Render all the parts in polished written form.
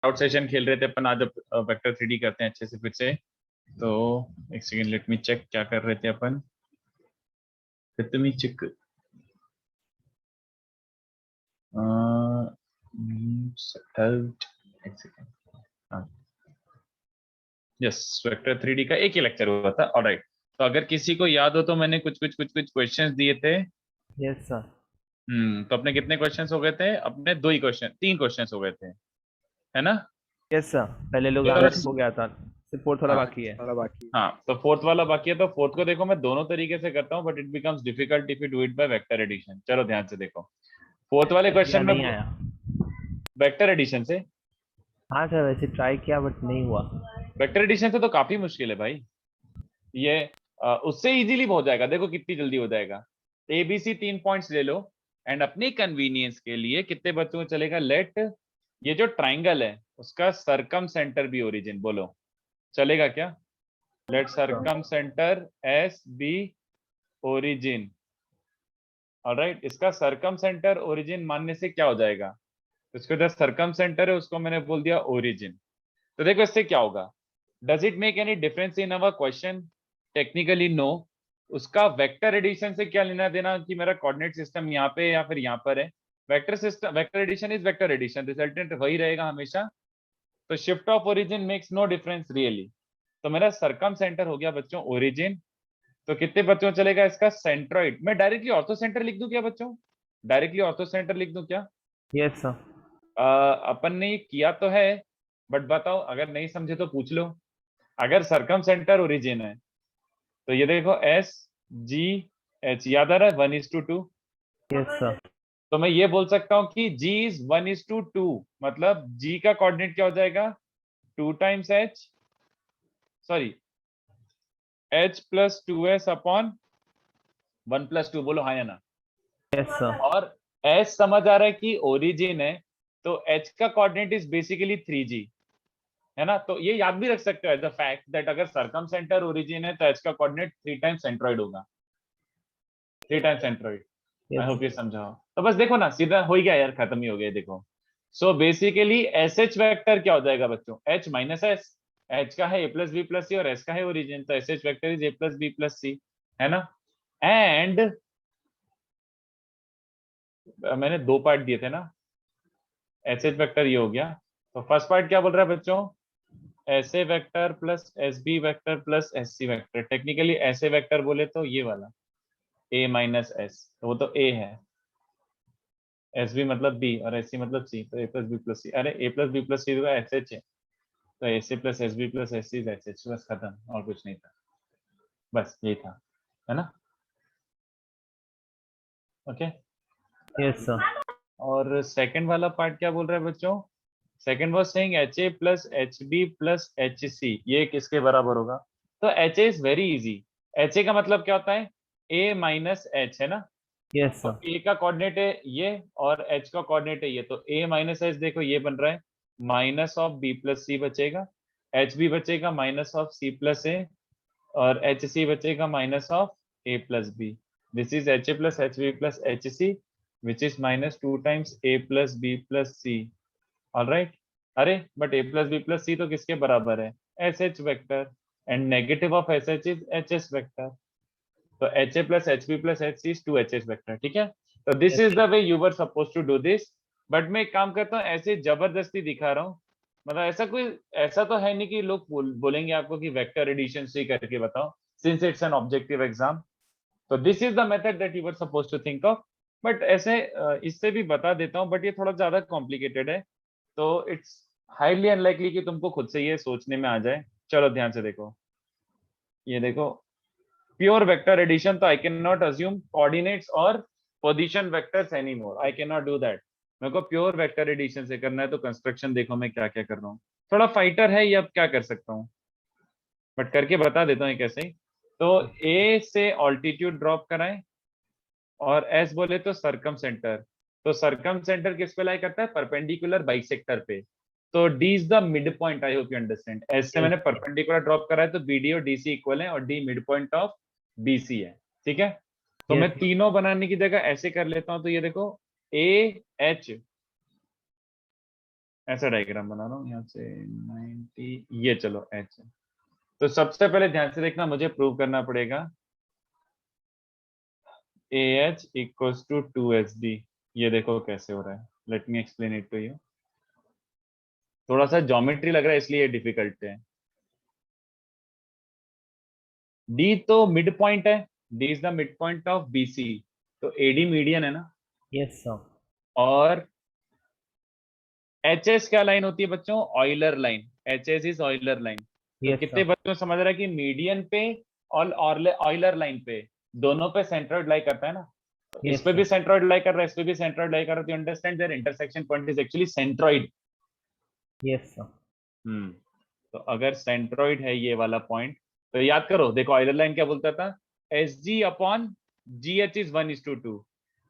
Out session खेल रहे थे अपन, आज वेक्टर 3D करते हैं अच्छे से फिर से। तो एक सेकेंड, लेट मी चेक क्या कर रहे थे अपन। Let me check. हेल्प, एक सेकेंड। हाँ, यस, वेक्टर 3D का एक ही लेक्चर हुआ था। ऑलराइट, तो अगर किसी को याद हो तो मैंने कुछ क्वेश्चंस दिए थे। Yes sir. तो अपने कितने क्वेश्चंस हो गए थे? अपने दो ही क्वेश्चन, तीन क्वेश्चंस हो गए थे, है ना? यस सर, पहले लोग तो हो गया था, सिर्फ फोर्थ वाला हाँ, बाकी है। हाँ, तो फोर्थ वाला बाकी है। तो फोर्थ को देखो, मैं दोनों तरीके से करता हूँ, but it becomes difficult if you do it by vector addition. चलो ध्यान से देखो, फोर्थ वाले या क्वेश्चन में नहीं आया। वेक्टर एडिशन से। हाँ सर, वैसे ट्राई किया बट नहीं हुआ। वेक्टर एडिशन से तो काफी मुश्किल है भाई ये। उससे इजीली हो जाएगा, देखो कितनी जल्दी हो जाएगा। एबीसी 3 पॉइंट्स ले लो, एंड अपनी कन्वीनियंस के लिए कितने बच्चों को चलेगा, लेट ये जो ट्राइंगल है उसका सरकम सेंटर भी ओरिजिन, बोलो चलेगा क्या? Let circumcentre S be origin. Alright, इसका सरकम सेंटर ओरिजिन मानने से क्या हो जाएगा? उसका जो सरकम सेंटर है उसको मैंने बोल दिया ओरिजिन। तो देखो इससे क्या होगा, does it make any difference in our question? Technically no. उसका वेक्टर एडिशन से क्या लेना देना कि मेरा कोऑर्डिनेट सिस्टम यहाँ पे या फिर यहाँ पर है? Vector system, vector addition is vector addition, resultant वही रहेगा हमेशा। तो shift of origin makes no difference really. तो मेरा सरकम सेंटर हो गया बच्चों ओरिजिन। तो कितने बच्चों को चलेगा इसका सेंट्रोइड? मैं डायरेक्टली ऑर्थो सेंटर लिख दूं क्या बच्चों? डायरेक्टली ऑर्थो सेंटर लिख दूं क्या? Yes sir. अपन ने ये किया तो है, बट बताओ, अगर नहीं समझे तो पूछ लो। अगर सरकम सेंटर ओरिजिन है तो ये देखो एस जी एच, याद आ रहा है 1:2। Yes sir. तो मैं ये बोल सकता हूँ कि G इज 1:2, मतलब G का कोऑर्डिनेट क्या हो जाएगा? 2 टाइम्स H, सॉरी, H+2S/1+2, बोलो हाँ या ना? Yes sir. और S समझ आ रहा है कि ओरिजिन है, तो H का कोऑर्डिनेट इज बेसिकली 3G, है ना? तो ये याद भी रख सकते हो एज अ फैक्ट दैट अगर सरकम सेंटर ओरिजिन है तो H का कोऑर्डिनेट 3 टाइम्स सेंट्रॉइड होगा। 3 टाइम्स सेंट्रॉइड। आई यस। होप ये समझाओ। तो बस देखो ना, सीधा हो ही गया यार, खत्म ही हो गया देखो। So basically S H vector क्या हो जाएगा बच्चों? H minus S. H का है A plus B plus C और S का है ओरिजिन, तो S H vector is A plus B plus C, है ना? एंड मैंने दो पार्ट दिए थे ना, एस एच वेक्टर ये हो गया। तो फर्स्ट पार्ट क्या बोल रहा है बच्चों? S A vector plus S B vector plus S C vector. Technically S A vector बोले तो ये वाला ए माइनस एस, तो वो तो ए है। एस बी मतलब बी और एस सी मतलब सी, तो A plus B plus C. अरे A plus B plus C तो एस एच है, तो S A plus S B plus S C S H, बस खत्म, और कुछ नहीं था, बस यही था, है ना? ओके। Yes sir. और सेकंड वाला पार्ट क्या बोल रहा है बच्चों? Second was saying H A plus H B plus H C, ये किसके बराबर होगा? तो H A is very easy. H A का मतलब क्या होता है? ए माइनस एच, है ना? यस तो सर। ए का कोऑर्डिनेट है ये और एच का कोऑर्डिनेट है ये, तो ए माइनस एच देखो ये बन रहा है minus of B plus C बचेगा, एच बी बचेगा minus of C plus A, और एच सी बचेगा minus of A plus B. This is H A plus H B plus H C, which is minus 2 times A plus B plus C. All right. अरे but A plus B plus C तो किसके बराबर है? S H vector, and negative of S H is H S vector. तो H A plus H B plus H C is 2 HS vector, ठीक है? तो this yes is the way you were suppose to do this. But मैं एक काम करता हूँ, ऐसे जबरदस्ती दिखा रहा हूँ, मतलब ऐसा कोई, ऐसा तो है नहीं कि लोग बोलेंगे आपको कि वेक्टर एडिशन से ही करके बताओ, since it's an objective exam. तो this is the method that you were suppose to think of. But ऐसे इससे भी बता देता हूँ, बट ये थोड़ा ज्यादा कॉम्प्लिकेटेड है, तो इट्स हाईली अनलाइकली कि तुमको खुद से ये सोचने में आ जाए। चलो ध्यान से देखो, ये देखो, प्योर वेक्टर एडिशन तो I can not assume coordinates और position vectors anymore, I can not do that. मेरे को प्योर वेक्टर एडिशन से करना है, तो कंस्ट्रक्शन देखो मैं क्या क्या कर रहा हूँ। थोड़ा फाइटर है ये, अब क्या कर सकता हूँ, बट करके बता देता हूँ ये कैसे। तो ए से ऑल्टीट्यूड ड्रॉप कराएं, और एस बोले तो सरकम सेंटर। तो सरकम सेंटर किस पे लाई करता है? परपेंडिकुलर बाइसेक्टर पे। तो D is the mid point, I hope you understand. एस से मैंने यस। परपेंडिकुलर ड्रॉप करा है, तो बी डी और डी सी इक्वल है, और D mid point of B C है, ठीक है? तो मैं यस। तीनों बनाने की जगह ऐसे कर लेता हूं, तो ये देखो ए एच ऐसा डायग्राम बना रहा हूँ यहाँ से 90, ये चलो एच है। तो सबसे पहले ध्यान से देखना, मुझे प्रूव करना पड़ेगा AH इक्वल्स टू 2SD। ये देखो कैसे हो रहा है, let me explain it to you. थोड़ा सा ज्योमेट्री लग रहा है इसलिए डिफिकल्ट है। D तो मिड पॉइंट है, D is the mid point of BC, तो AD मीडियन है ना। Yes, sir. और HS क्या लाइन होती है बच्चों? Euler line. HS is Euler line. तो Yes, कितने sir. बच्चों को समझ रहा है कि मीडियन पे और ऑयलर लाइन पे दोनों पे सेंट्रोइड लाई करता है ना। तो इस Yes, पे sir. भी सेंट्रोइड लाई कर रहा है, इस पे भी सेंट्रोइड लाई कर रहा है, तो understand their intersection point is actually centroid. Yes, sir. तो अगर सेंट्रोइड है ये वाला पॉइंट, तो याद करो, देखो ऑयलर लाइन क्या बोलता था, SG अपॉन GH इज 1:2,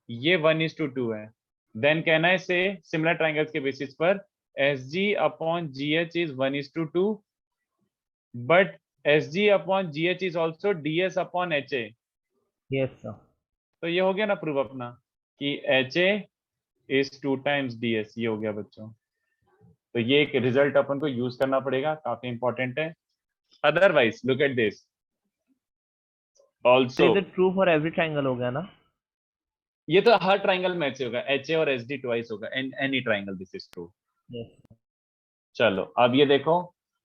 ये 1:2 है। देन कैन आई से सिमिलर ट्राइंगल्स के बेसिस पर SG upon GH is 1:2, but SG upon GH is also DS upon HA। Yes, sir. तो ये हो गया ना प्रूफ अपना कि HA इज 2 टाइम्स DS। ये हो गया बच्चों। तो ये एक रिजल्ट अपन को यूज करना पड़ेगा, काफी इंपॉर्टेंट है। Otherwise look at this So also. is it true for every triangle हो गया ना? ये तो हर ट्राइंगल में ऐसे होगा, HA और SD ट्वाइस होगा in any triangle, this is true. Yes. चलो अब ये देखो,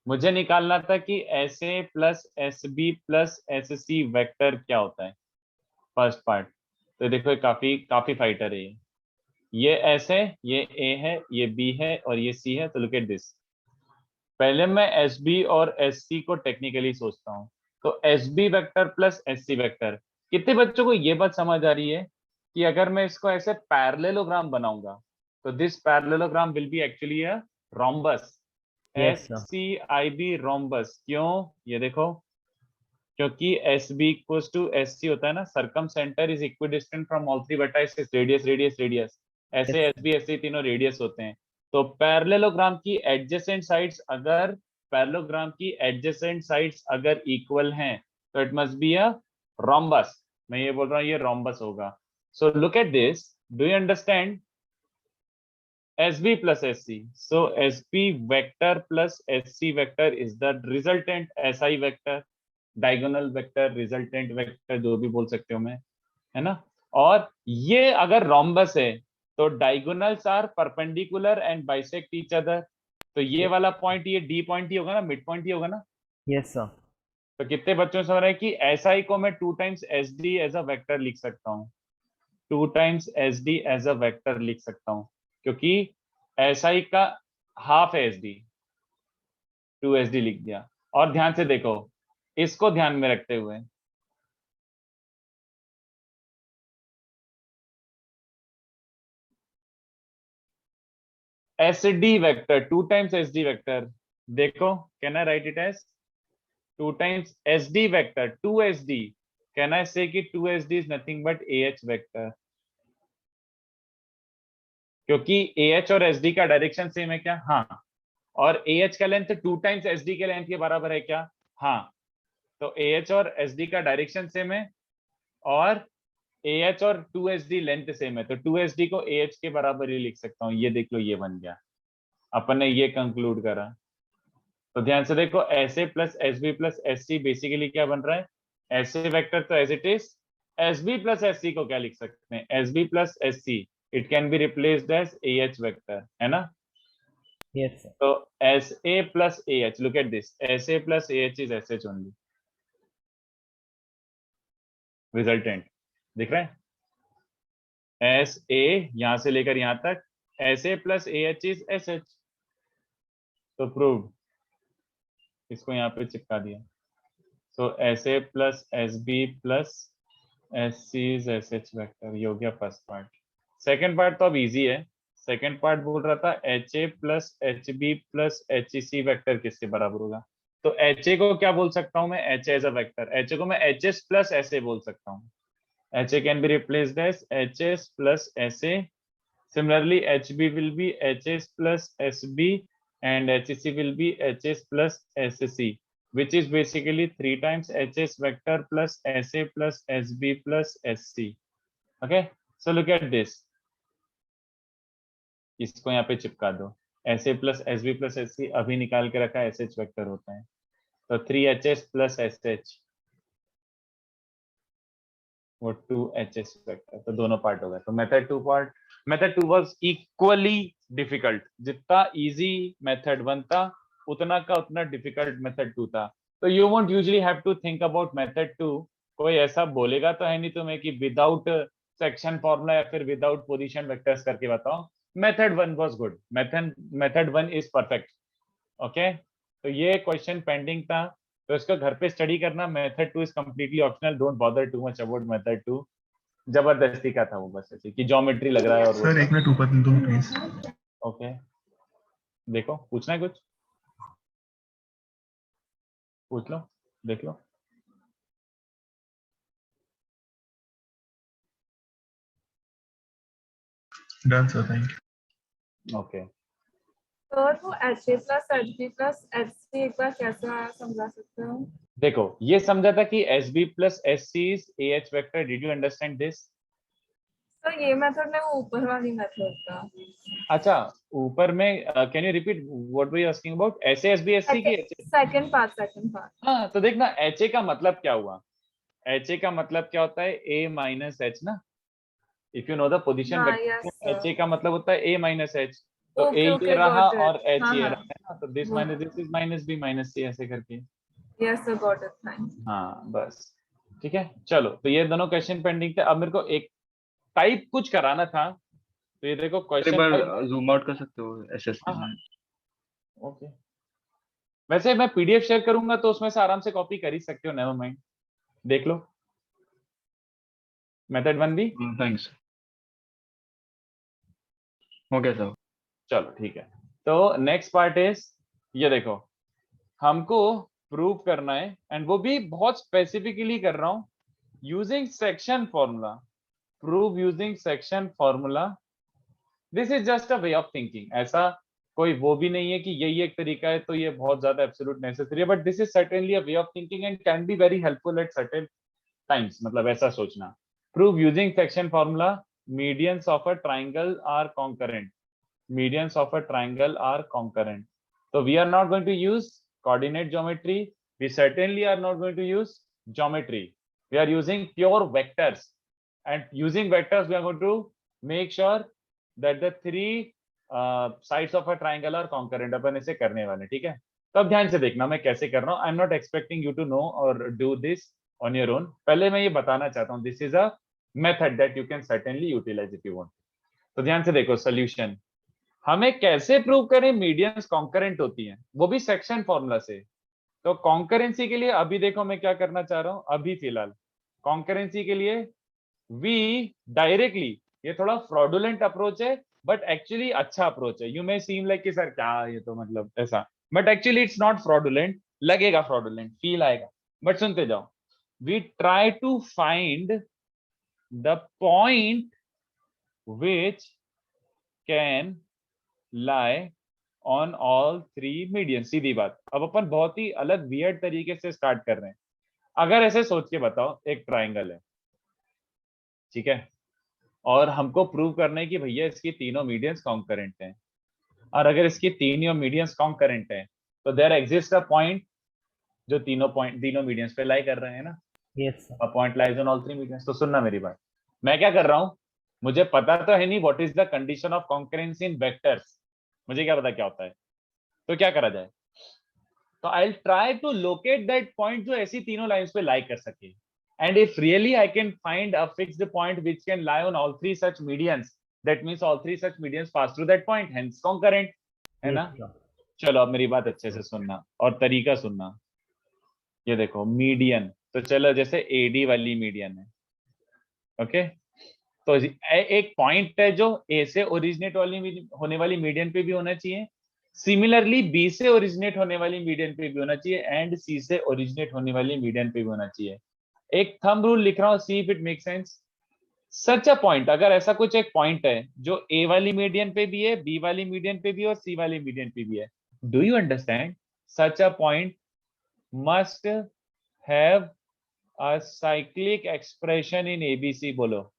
मुझे निकालना था कि SA plus SB plus SC vector क्या होता है, फर्स्ट पार्ट। तो देखो ये काफी काफी फाइटर है ये S है, ये A है, ये B है और ये C है। तो लुक एट दिस, पहले मैं SB और SC को टेक्निकली सोचता हूँ। तो SB vector plus SC vector, कितने बच्चों को ये बात समझ आ रही है कि अगर मैं इसको ऐसे पैरेललोग्राम बनाऊंगा तो this parallelogram will be actually a rhombus, Yes, sir. SCIB rhombus. क्यों? ये देखो, क्योंकि SB इक्वल्स टू SC होता है ना, circum centre is equidistant from all three vertices, radius radius radius. ऐसे Yes. SB SC तीनों रेडियस होते हैं। तो पैरेललोग्राम की एडजेसेंट साइड्स अगर इक्वल हैं तो it must be a rhombus. मैं ये बोल रहा हूँ ये रोम्बस होगा। So look at this, do you understand? SB plus SC, so SB vector plus SC vector is the resultant SI vector, diagonal vector, resultant vector, जो भी बोल सकते हो मैं, है ना। और ये अगर रोम्बस है तो diagonals are perpendicular and bisect each other. तो ये वाला पॉइंट, ये D पॉइंट ही होगा ना, मिड पॉइंट ही होगा ना। Yes, sir. तो कितने बच्चों समझ रहे हैं कि SI को मैं 2 times SD as a vector लिख सकता हूँ, 2 times SD as a vector लिख सकता हूँ, क्योंकि SI का हाफ है SD, 2SD लिख दिया। और ध्यान से देखो, इसको ध्यान में रखते हुए SD vector 2 times SD vector, देखो can I write it as 2 times SD vector 2SD। Can I say कि 2SD is nothing but AH vector, क्योंकि AH और SD का डायरेक्शन सेम है क्या? हाँ। और AH का लेंथ 2 टाइम्स SD के लेंथ के बराबर है क्या? हाँ। तो AH और SD का डायरेक्शन सेम है और AH और 2SD लेंथ सेम है, तो 2SD को AH के बराबर ही लिख सकता हूँ। ये देख लो, ये बन गया, अपन ने ये कंक्लूड करा। तो ध्यान से देखो, SA plus SB plus SC basically क्या बन रहा है? SA वेक्टर तो as it is, SB plus SC को क्या लिख सकते हैं? SB plus SC, it can be replaced as AH vector, है ना। Yes, sir. तो SA plus AH, look at this, SA plus AH is SH only, resultant दिख रहा है? SA यहां से लेकर यहां तक, SA plus AH is SH। तो प्रूव्ड, इसको यहाँ पे चिपका दिया। सो SA plus SB plus SC is SH vector. ये हो गया फर्स्ट पार्ट। सेकंड पार्ट तो अब इजी है। सेकंड पार्ट बोल रहा था HA plus HB plus HC vector किसके बराबर होगा। तो HA को क्या बोल सकता हूँ मैं? HA as a vector, HA को मैं HS प्लस SA बोल सकता हूँ। HA can be replaced as HS plus SA. Similarly, HB will be HS plus SB and HC will be HS plus SC, which is basically 3 times HS vector plus SA plus SB plus SC. Okay, so look at this. इसको यहाँ पे चिपका दो। SA plus SB plus SC अभी निकाल के रखा है, SH वेक्टर होता है, तो 3HS प्लस SH वो 2HS वेक्टर, तो दोनों पार्ट हो गए। तो method two was equally difficult, जितना इजी मेथड 1 था उतना का उतना डिफिकल्ट मेथड 2 था। तो you won't usually have to think about method 2, कोई ऐसा बोलेगा तो है नहीं तुम्हें कि विदाउट सेक्शन फॉर्मूला या फिर विदाउट पोजीशन वेक्टर्स करके बताओ। Method 1 was good, method 1 is perfect. Okay, तो ये क्वेश्चन पेंडिंग था, तो इसको घर पे स्टडी करना। Method 2 is completely optional, don't bother too much about method 2। जबरदस्ती का था वो, बस ऐसे कि ज्योमेट्री लग रहा है और वो सर एक मिनट ऊपर दो प्लीज। ओके, देखो पूछना है कुछ, पूछ लो, देख लो। Done sir, thank you. Okay, और वो HA plus HB plus HC एक बार कैसे समझा सकते हो? देखो ये समझा था कि SB plus SC is AH vector. Did you understand this? तो ये मेथड नहीं, वो ऊपर वाली मेथड का। अच्छा, ऊपर में can you repeat what were you asking about? SA SB SC की सेकंड पार्ट। हाँ, तो देखना HA का मतलब क्या हुआ। HA का मतलब क्या होता है? A माइनस H ना। If you know the position हाँ, वेक्टर, yes, HA का मतलब होता है A माइनस H। तो A ओके ये ओके, रहा गॉट और इट। H ये हाँ रहा है ना, तो दिस वो minus this is minus B minus C ऐसे करके। Yes sir, got it, thanks. हाँ बस, ठीक है। चलो, तो ये दोनों क्वेश्चन पेंडिंग थे। अब मेरे को एक टाइप कुछ कराना था, तो ये देखो एक क्वेश्चन बार टाइप। जूम आउट कर सकते हो एसएसपी हाँ में? ओके, वैसे मैं PDF शेयर करूंगा तो उसमें से आराम से कॉपी कर ही सकते हो, नेवर माइंड, देख लो मेथड 1 भी। थैंक्स। Okay sir. चलो ठीक है, तो नेक्स्ट पार्ट इज, ये देखो हमको प्रूव करना है, एंड वो भी बहुत स्पेसिफिकली कर रहा हूं, using section formula. Prove using section formula, this is just a way of thinking. ऐसा कोई वो भी नहीं है कि यही एक तरीका है तो ये बहुत ज्यादा एब्सोल्यूट नेसेसरी है, but this is certainly a way of thinking and can be very helpful at certain times. मतलब ऐसा सोचना, prove using section formula medians of a triangle are concurrent. Medians of a triangle are concurrent. So we are not going to use coordinate geometry. We certainly are not going to use geometry. We are using pure vectors. And using vectors, we are going to make sure that the three sides of a triangle are concurrent. अपन इसे करने वाले, ठीक है? तो अब ध्यान से देखना मैं कैसे कर रहा हूँ। I am not expecting you to know और do this on your own. पहले मैं ये बताना चाहता हूँ, this is a method that you can certainly utilize if you want. तो ध्यान से देखो सोल्यूशन, हमें कैसे प्रूव करें मीडियंस कॉन्करेंट होती हैं, वो भी सेक्शन फॉर्मूला से। तो कॉन्करेंसी के लिए अभी देखो मैं क्या करना चाह रहा हूं, अभी फिलहाल कॉन्करेंसी के लिए वी डायरेक्टली, ये थोड़ा फ्रॉडुलेंट अप्रोच है बट एक्चुअली अच्छा अप्रोच है। यू मे सीम लाइक कि सर क्या ये तो मतलब ऐसा, but actually it's not fraudulent. लगेगा फ्रॉडुलेंट, फील आएगा, बट सुनते जाओ। We try to find the point which can lie on all three medians। सीधी बात, अब अपन बहुत ही अलग वियर्ड तरीके से स्टार्ट कर रहे हैं। अगर ऐसे सोच के बताओ, एक ट्राइंगल है, ठीक है, और हमको प्रूव करना है कि भैया इसकी तीनों मीडियंस कॉन्करेंट हैं, और अगर इसकी तीनों मीडियंस कॉन्करेंट हैं तो देयर एग्जिस्ट अ पॉइंट जो तीनों मीडियंस पे लाई कर रहे हैं ना। Yes sir. A point lies on all three medians. तो सुनना मेरी बात, मैं क्या कर रहा हूं, मुझे पता तो है नहीं what is the condition of concurrency in vectors, मुझे क्या पता क्या होता है, तो क्या करा जाए। तो I try to locate that point जो ऐसी तीनों लाइंस पे लाई कर सके, and if really I can find a fixed point which can lie on all three such medians, that means all three such medians pass through that point, hence concurrent, है ना। Yes sir. चलो अब मेरी बात अच्छे से सुनना और तरीका सुनना। ये देखो मीडियन, तो चलो जैसे एडी वाली मीडियन है, ओके, तो एक पॉइंट है जो ए से ओरिजिनेट वाली होने वाली मीडियन पे भी होना चाहिए, सिमिलरली बी से ओरिजिनेट होने वाली मीडियन पे भी होना चाहिए, एंड सी से ओरिजिनेट होने वाली मीडियन पे भी होना चाहिए। एक थंब रूल लिख रहा हूं, see if it make sense. Such a point, अगर ऐसा कुछ एक पॉइंट है जो ए वाली मीडियन पे भी है, बी वाली मीडियन पे भी है और सी वाली मीडियन पे भी है, do you understand? Such a point must have a cyclic expression in ABC. बोलो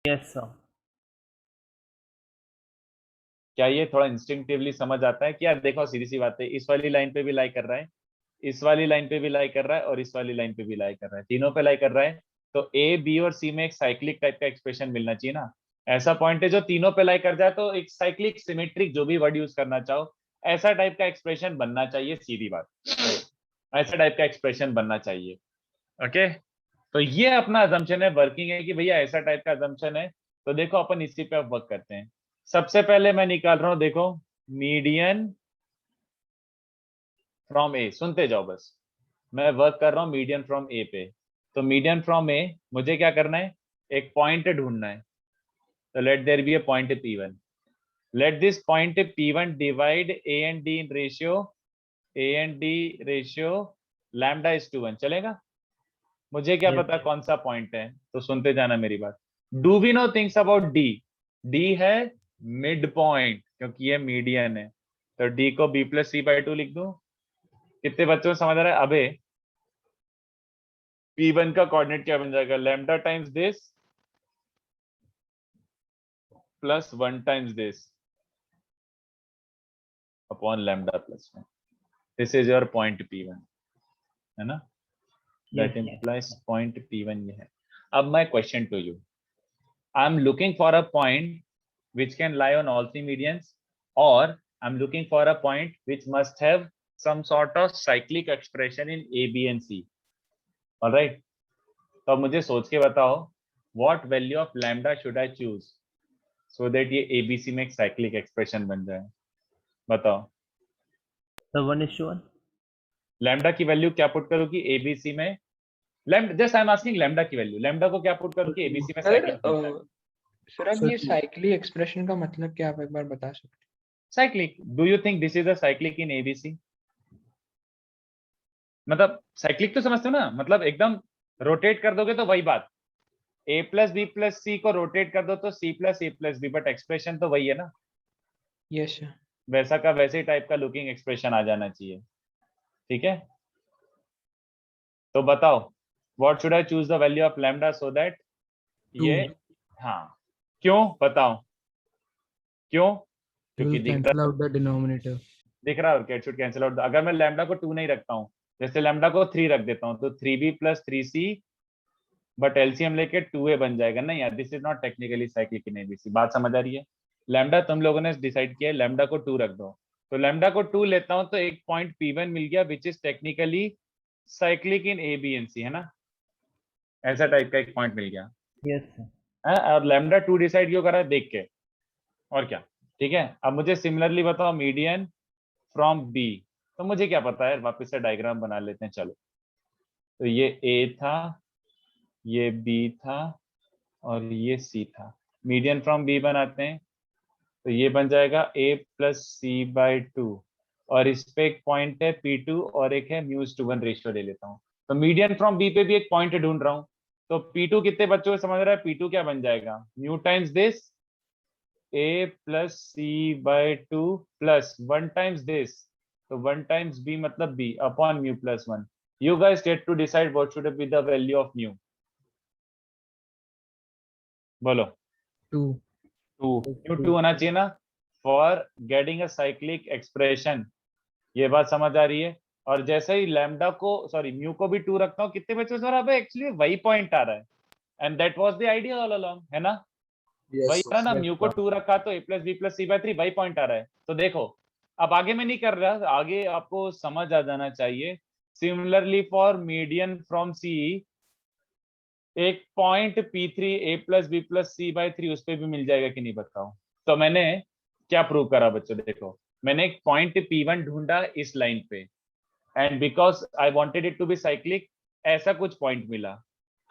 यस सर। क्या ये थोड़ा इंस्टिंक्टिवली समझ आता है कि यार देखो सीधी सी बात है, इस वाली लाइन पे भी लाई कर रहा है, इस वाली लाइन पे भी लाई कर रहा है और इस वाली लाइन पे भी लाई कर रहा है, तीनों पे लाई कर रहा है, तो ए बी और सी में एक साइक्लिक टाइप का एक्सप्रेशन मिलना चाहिए ना। ऐसा पॉइंट है जो तीनों पे लाई कर जाए, तो एक साइक्लिक सिमेट्रिक जो भी वर्ड यूज करना चाहो, ऐसा टाइप का एक्सप्रेशन बनना चाहिए, सीधी बात, ऐसा टाइप का एक्सप्रेशन बनना चाहिए। ओके, तो ये अपना अजम्पशन है, वर्किंग है कि भैया ऐसा टाइप का अजम्पशन है। तो देखो अपन इसी पे अब वर्क करते हैं। सबसे पहले मैं निकाल रहा हूं, देखो मीडियन फ्रॉम ए, सुनते जाओ बस, मैं वर्क कर रहा हूं मीडियन फ्रॉम ए पे। तो मीडियन फ्रॉम ए मुझे क्या करना है, एक पॉइंट ढूंढना है। तो let there be a point P1, let this point P1 divide A and D in ratio, A and D ratio lambda is to 1, चलेगा? मुझे क्या Yes, पता sir. कौन सा पॉइंट है, तो सुनते जाना मेरी बात। Do we know things about d? D है मिड पॉइंट, क्योंकि ये मीडियन है, तो डी को b प्लस सी बाई 2 लिख दूं। कितने बच्चों को समझ आ रहा है? अबे P1 का कोऑर्डिनेट क्या बन जाएगा, lambda times this plus 1 times this upon lambda plus 1। This is your point P1, है ना? Yes, That sir. implies point P1 ये है। अब my question to you, I'm looking for a point which can lie on all three medians, or I'm looking for a point which must have some sort of cyclic expression in A, B and C. All right, तो अब मुझे सोच के बताओ what value of lambda should I choose so that ये ABC में एक cyclic expression बन जाए, बताओ। So 1:1. लैम्डा की वैल्यू क्या पुट करूँ कि ABC में, lambda just I am asking lambda की वैल्यू, लैम्डा को क्या पुट करूँ कि ABC में सर साइक्लिक बन जाए। सर अब ये साइक्लिक एक्सप्रेशन का मतलब क्या आप एक बार बता सकते हैं? Cyclic, do you think this is a cyclic in ABC? मतलब साइक्लिक तो समझते हो ना, मतलब एकदम रोटेट कर दोगे तो वही बात, a plus B plus c को रोटेट कर दो तो c plus a plus b, but expression तो वही है ना, यस सर। वैसा का वैसे टाइप का लुकिंग एक्सप्रेशन आ जाना चाहिए। ठीक है, तो बताओ what should I choose the value of lambda so that ये, हाँ क्यों बताओ, क्यों? क्योंकि दिख रहा, cancel out the denominator. दिख रहा है और शुड कैंसिल आउट। अगर मैं लैम्डा को 2 नहीं रखता हूँ, जैसे लैम्डा को 3 रख देता हूँ, तो 3b plus 3c, but LCM लेके 2a बन जाएगा। नहीं यार, this is not technically cyclic in ABC, बात समझ आ रही है? लैम्डा तुम लोगों ने डिसाइड किया है लैम्डा को 2 रख दो, तो लैम्डा को 2 लेता हूं तो एक पॉइंट P1 मिल गया which is technically cyclic in A B and C, है ना? ऐसा टाइप का एक पॉइंट मिल गया Yes, sir. है, और लैम्डा 2 डिसाइड क्यों करा है देख के, और क्या। ठीक है, अब मुझे सिमिलरली बताओ मीडियन फ्रॉम बी, तो मुझे क्या पता है, वापस से डायग्राम बना लेते हैं चलो। तो ये ए था, ये बी था और ये सी था, मीडियन फ्रॉम बी बनाते हैं, तो ये बन जाएगा a प्लस सी बाई 2, और इस पे एक पॉइंट है P2 और एक है μ/1 रेशियो ले लेता हूँ। तो मीडियन फ्रॉम बी पे भी एक पॉइंट ढूंढ रहा हूँ, तो P2 कितने बच्चों को समझ रहा है, P2 क्या बन जाएगा, mu times this a plus c by 2 plus 1 times this, तो 1 टाइम्स b मतलब b upon mu plus 1। You guys get to decide what should be the value of mu, बोलो। 2. 2 होना चाहिए ना for getting a cyclic expression, ये बात समझ आ रही है? और जैसे ही लैम्डा को सॉरी म्यू को भी 2 रखता हूँ, कितने बच्चों से अब एक्चुअली वही पॉइंट आ रहा है, and that was the idea all along, है ना? वही आ रहा ना, म्यू को 2 रखा तो a plus B plus c by 3 वही पॉइंट आ रहा है। तो देखो अब आगे मैं नहीं कर रहा, आगे आपको समझ आ जाना चाहिए। Similarly for median from c, एक point P3 a plus B plus c by 3 उस पर भी मिल जाएगा कि नहीं बताओ। तो मैंने क्या प्रूव करा बच्चों, देखो मैंने एक पॉइंट P1 ढूंढा इस लाइन पे, and because I wanted it to be cyclic, ऐसा कुछ पॉइंट मिला।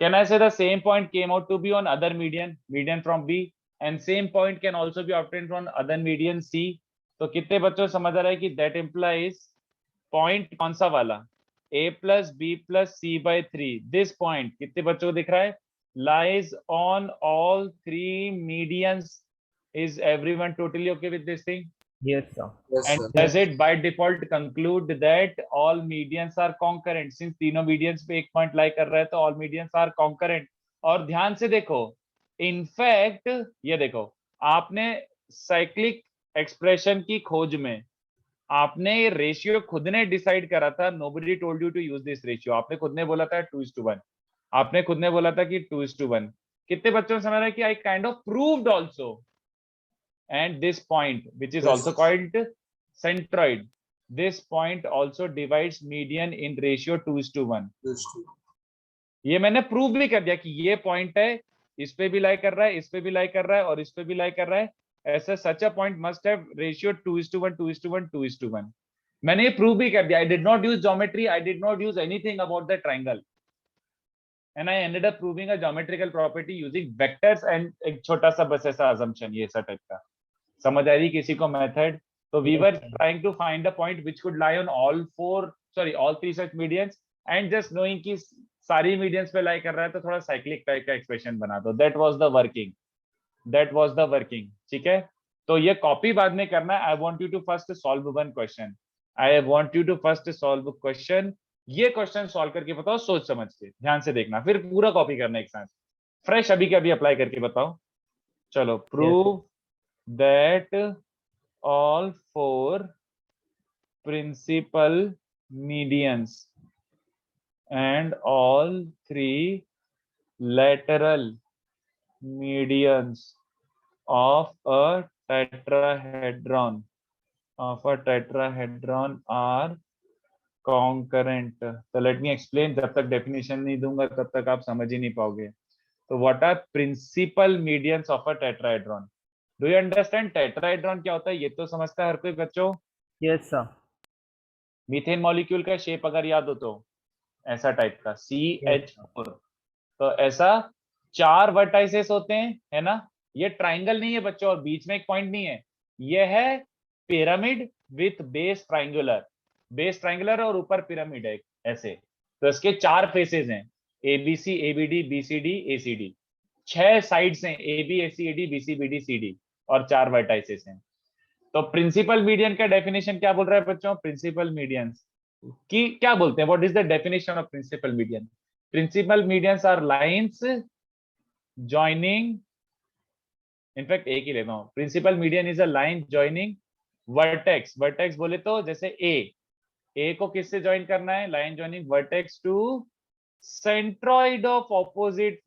Can I say the same point came out to be on other median, median from B, and same point can also be obtained from other median C. तो कितने बच्चों समझ आ रहा है कि दैट इंप्लाइज पॉइंट कौन सा वाला, a plus B plus c by 3, this point कितने बच्चों को दिख रहा है, lies on all 3 medians. Is everyone totally okay with this thing? Yes, sir. And does it by default conclude that all medians are concurrent? Since तीनों medians पे एक point lie कर रहा है तो all medians are concurrent। और ध्यान से देखो, in fact ये देखो आपने cyclic एक्सप्रेशन की खोज में आपने ये रेशियो खुद ने डिसाइड करा था, nobody told you to use this ratio, आपने खुद ने बोला था 2:1, आपने खुद ने बोला था कि 2:1। कितने बच्चों ने समझ रहा है कि I kind of proved also, and this point which is also called centroid, this point also divides median in ratio 2:1। ये मैंने प्रूव भी कर दिया कि ये पॉइंट है, इस पे भी लाई कर रहा है, इस पे भी लाई कर रहा है और इस पे भी लाई कर रहा है, ऐसा such a point must have ratio 2:1, 2:1, 2:1। मैंने ये प्रूव भी कर दिया। I did not use geometry, I did not use anything about the triangle, and I ended up proving a geometrical property using vectors and एक छोटा सा बस ऐसा assumption, ये ऐसा टाइप का। समझ आ रही किसी को मेथड? तो we were trying to find a point which could lie on all three such medians, and just knowing कि सारी मीडियंस पे लाई कर रहा है तो थोड़ा साइक्लिक टाइप का एक्सप्रेशन बना दो। दैट वाज द वर्किंग, ठीक है। तो ये कॉपी बाद में करना है। I want you to first solve one question, ये क्वेश्चन सॉल्व करके बताओ, सोच समझ के, ध्यान से देखना, फिर पूरा कॉपी करना एक साथ, फ्रेश अभी के अभी अप्लाई करके बताओ। चलो, prove that all 4 principal medians and all 3 lateral medians of a tetrahedron are concurrent। तो let me explain, जब तक definition नहीं दूंगा तब तक आप समझ ही नहीं पाओगे। तो what are principal medians of a tetrahedron? Do you understand tetrahedron क्या होता है? ये तो समझता है हर कोई बच्चों। Yes, sir. मीथेन मॉलिक्यूल का शेप अगर याद हो तो ऐसा टाइप का CH4। तो ऐसा 4 वर्टाइसेस होते हैं, है ना। ये ट्राइंगल नहीं है बच्चों, और बीच में एक पॉइंट नहीं है, ये है पिरामिड विथ बेस ट्राइंगुलर और ऊपर पिरामिड है ऐसे। तो इसके 4 फेसेस हैं, ABC, ABD, BCD, ACD। 6 sides हैं, AB, AC, AD, BC, BD, CD, और 4 वर्टाइसेस हैं। तो प्रिंसिपल मीडियन का डेफिनेशन क्या बोल रहा है बच्चों? प्रिंसिपल मीडियंस की क्या बोलते हैं? What is the definition of principal median? Principal medians are lines joining, in fact एक ही लेता हूं, principal median is a line joining vertex बोले तो जैसे ए को किससे ज्वाइन करना है? Line joining vertex to centroid of opposite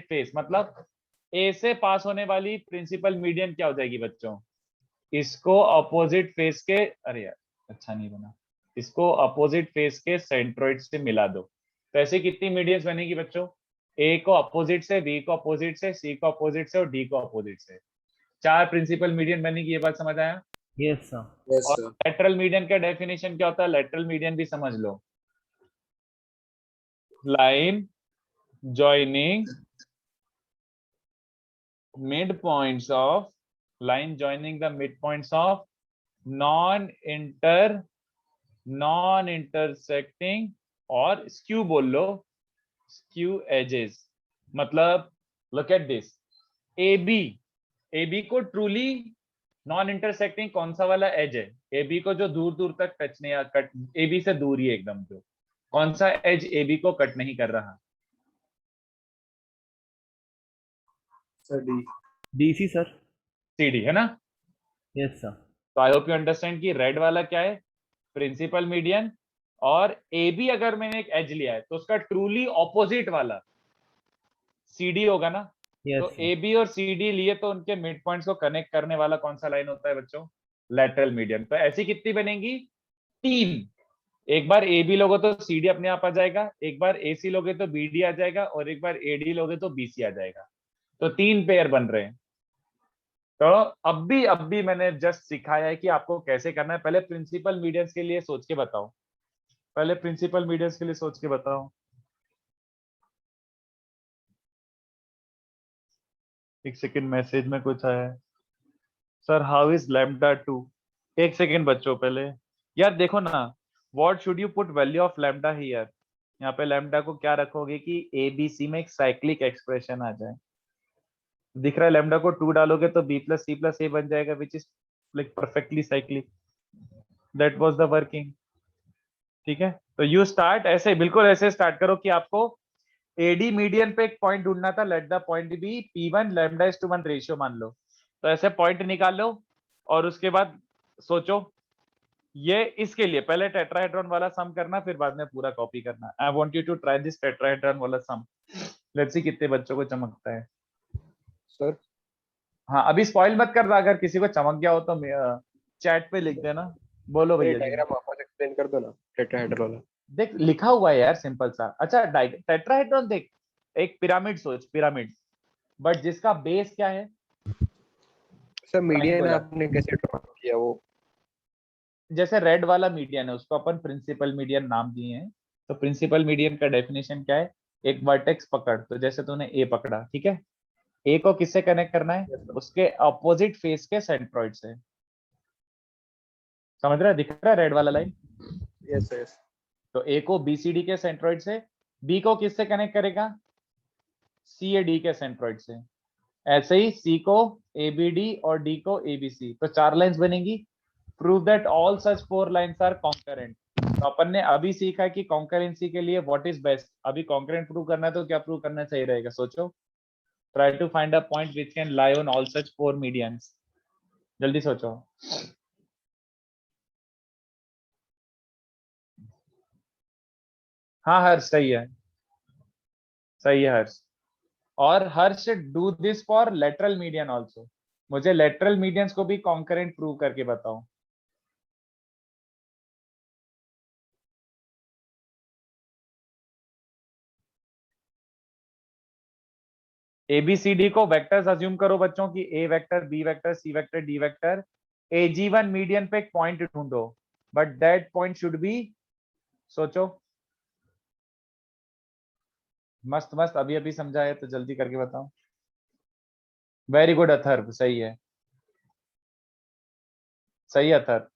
face. मतलब ए से पास होने वाली प्रिंसिपल मीडियन क्या हो जाएगी बच्चों? इसको अपोजिट फेस के, अरे यार अच्छा नहीं बना, इसको अपोजिट फेस के सेंट्रोइड से मिला दो। तो ऐसे कितनी मीडियंस बनेगी बच्चों? ए को अपोजिट से, बी को अपोजिट से, सी को अपोजिट से और डी को अपोजिट से। 4 प्रिंसिपल मीडियन बनेगी। ये बात समझ आया? Yes, sir. और लेटरल मीडियन का डेफिनेशन क्या होता है? लेटरल मीडियन भी समझ लो, line joining midpoints of non-intersecting और skew बोल लो, skew edges। मतलब look at this, AB को ट्रूली नॉन इंटरसेक्टिंग कौन सा वाला एज है? AB को जो दूर दूर तक टच नहीं, कट AB से दूर ही एकदम, जो कौन सा एज AB को कट नहीं कर रहा? DC, sir. CD, है ना। Yes, sir. तो आई होप यू अंडरस्टैंड कि रेड वाला क्या है? Principal median. और AB अगर मैंने एक एज लिया है तो उसका ट्रूली ऑपोजिट वाला CD होगा ना। Yes, तो sir. AB और CD लिए तो उनके मिड पॉइंट्स को कनेक्ट करने वाला कौन सा लाइन होता है बच्चों? Lateral median. तो ऐसी कितनी बनेगी? 3। एक बार AB लोगे तो CD अपने आप आ जाएगा, एक बार AC लोगे तो BD आ जाएगा, और एक बार AD लोगे तो BC आ जाएगा। तो 3 पेयर बन रहे हैं। तो अब भी मैंने जस्ट सिखाया है कि आपको कैसे करना है। पहले प्रिंसिपल मीडियंस के लिए सोच के बताओ, एक सेकंड, मैसेज में कुछ आया है, सर हाउ इज लैम्डा 2? एक सेकंड बच्चों, पहले यार देखो ना, what should you put value of lambda here? यहाँ पे लैम्डा को क्या रखोगे कि ABC में एक साइक्लिक एक्सप्रेशन आ जाए। दिख रहा है लैम्डा को 2 डालोगे तो B + C + A बन जाएगा, which is like perfectly cyclic. That was the working. ठीक है, तो यू स्टार्ट ऐसे, बिल्कुल ऐसे स्टार्ट करो कि आपको एडी मीडियन पे एक पॉइंट ढूंढना था, let the point be P1 λ/1 ratio मान लो। तो ऐसे पॉइंट निकाल लो और उसके बाद सोचो ये इसके लिए पहले टेट्राहेड्रॉन वाला सम करना, फिर बाद में पूरा कॉपी करना। I want you to try this tetrahedron वाला सम। लेट्स सी कितने बच्चों को चमकता है। सर हाँ अभी स्पॉइल मत कर रहा, अगर किसी को चमक गया हो तो चैट पे लिख देना। बोलो भैया जी। डायग्राम वापस एक्सप्लेन कर दो ना टेट्राहेड्रल वाला। देख लिखा हुआ है यार सिंपल सा। अच्छा टेट्राहेड्रॉन देख, एक पिरामिड सोच, पिरामिड, बट जिसका बेस क्या है? Sir median Triangular। आपने कैसे ड्रॉ किया वो? जैसे रेड वाला मीडियन है उसको अपन प्रिंसिपल मीडियन नाम दिए हैं। तो प्रिंसिपल मीडियन का डेफिनेशन क्या है? एक वर्टेक्स पकड़, तो जैसे तूने ए पकड़ा, ठीक है, ए को किससे कनेक्ट करना है? उसके अपोजिट फेस के सेंट्रॉइड से। समझ रहा है? दिख रहा है रेड वाला लाइन? Yes yes. तो ए को बीसीडी के सेंट्रॉइड से, बी को किससे कनेक्ट करेगा? सी ए डी के सेंट्रॉइड से। ऐसे ही सी को एबीडी और डी को एबीसी। तो 4 लाइंस बनेंगी। Prove that all such 4 lines are concurrent. तो अपन ने अभी सीखा कि कॉन्करेंसी के लिए व्हाट इज बेस्ट। अभी कॉन्करेंट प्रूव करना है तो क्या प्रूव करना सही रहेगा? सोचो। Try to find a point which can lie on all such 4 medians. जल्दी सोचो। हाँ हर्ष सही है, सही है हर्ष। और Harsh do this for lateral median also. मुझे लेटरल मीडियंस को भी कॉन्करेंट प्रूव करके बताओ। एबीसीडी को वेक्टर्स अज्यूम करो बच्चों की, ए vector, B vector, C vector, D vector. एजी1 median पे एक पॉइंट ढूंढो, but that point should be, सोचो। मस्त मस्त, अभी अभी समझा है तो जल्दी करके बताओ। वेरी गुड अथर्व, सही है, सही है अथर्व।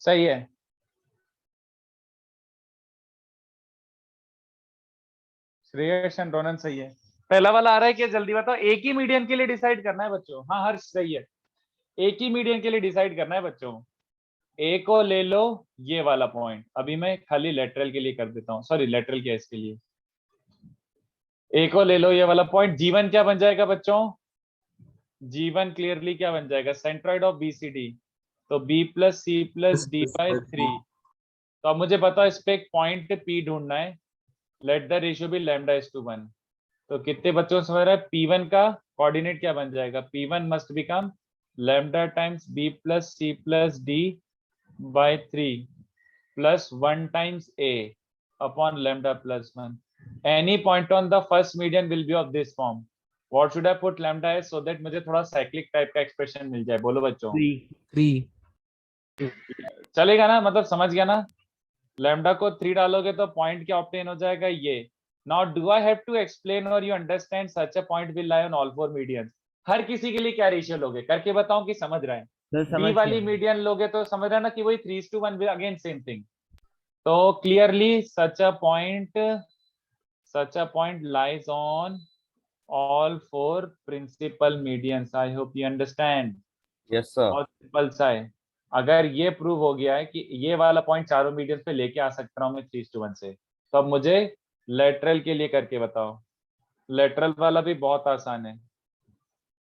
सही है। श्रेयस एंड रोनन सही है। पहला वाला आ रहा है क्या? जल्दी बताओ। एक ही मीडियन के लिए डिसाइड करना है बच्चों। हाँ हर्ष सही है, एक ही मीडियन के लिए डिसाइड करना है बच्चों। ए को ले लो ये वाला पॉइंट, अभी मैं खाली लेटरल के लिए कर देता हूँ, सॉरी लेटरल केस के लिए। ए को ले लो ये वाला पॉइंट। जीवन क्या बन जाएगा बच्चों? जीवन क्लियरली क्या बन जाएगा? Centroid of BCD. तो B plus C plus D by 3। तो अब मुझे बताओ इस पे एक पॉइंट पी ढूंढना है। Let the ratio be λ/1। तो कितने बच्चों से समझ रहा है? P1 का कोऑर्डिनेट क्या बन जाएगा? P1 must become lambda times B plus C plus D by 3 plus 1 times A upon lambda plus 1। Any point on the first median will be of this form. What should I put lambda as so that मुझे थोड़ा cyclic type का expression मिल जाए? बोलो बच्चों। 3 चलेगा ना? मतलब समझ गया ना? लैम्डा को 3 डालोगे तो पॉइंट क्या ऑब्टेन हो जाएगा? ये। Now do I have to explain और you understand such a point will lie on all 4 medians? हर किसी के लिए क्या रेशियो लोगे करके बताओ कि समझ रहे हैं। सर बी समझ वाली गया। मीडियन लोगे तो समझ रहे हैं ना कि वही 3:1 विल अगेन सेम थिंग। तो clearly such a point lies on all 4 principal medians. I hope you understand. Yes sir. बहुत सिंपल सा है। अगर ये प्रूव हो गया है कि ये वाला पॉइंट चारों मीडियंस पे लेके आ सकता हूँ मैं 3:1 से, तो अब मुझे लेटरल के लिए करके बताओ। लेटरल वाला भी बहुत आसान है,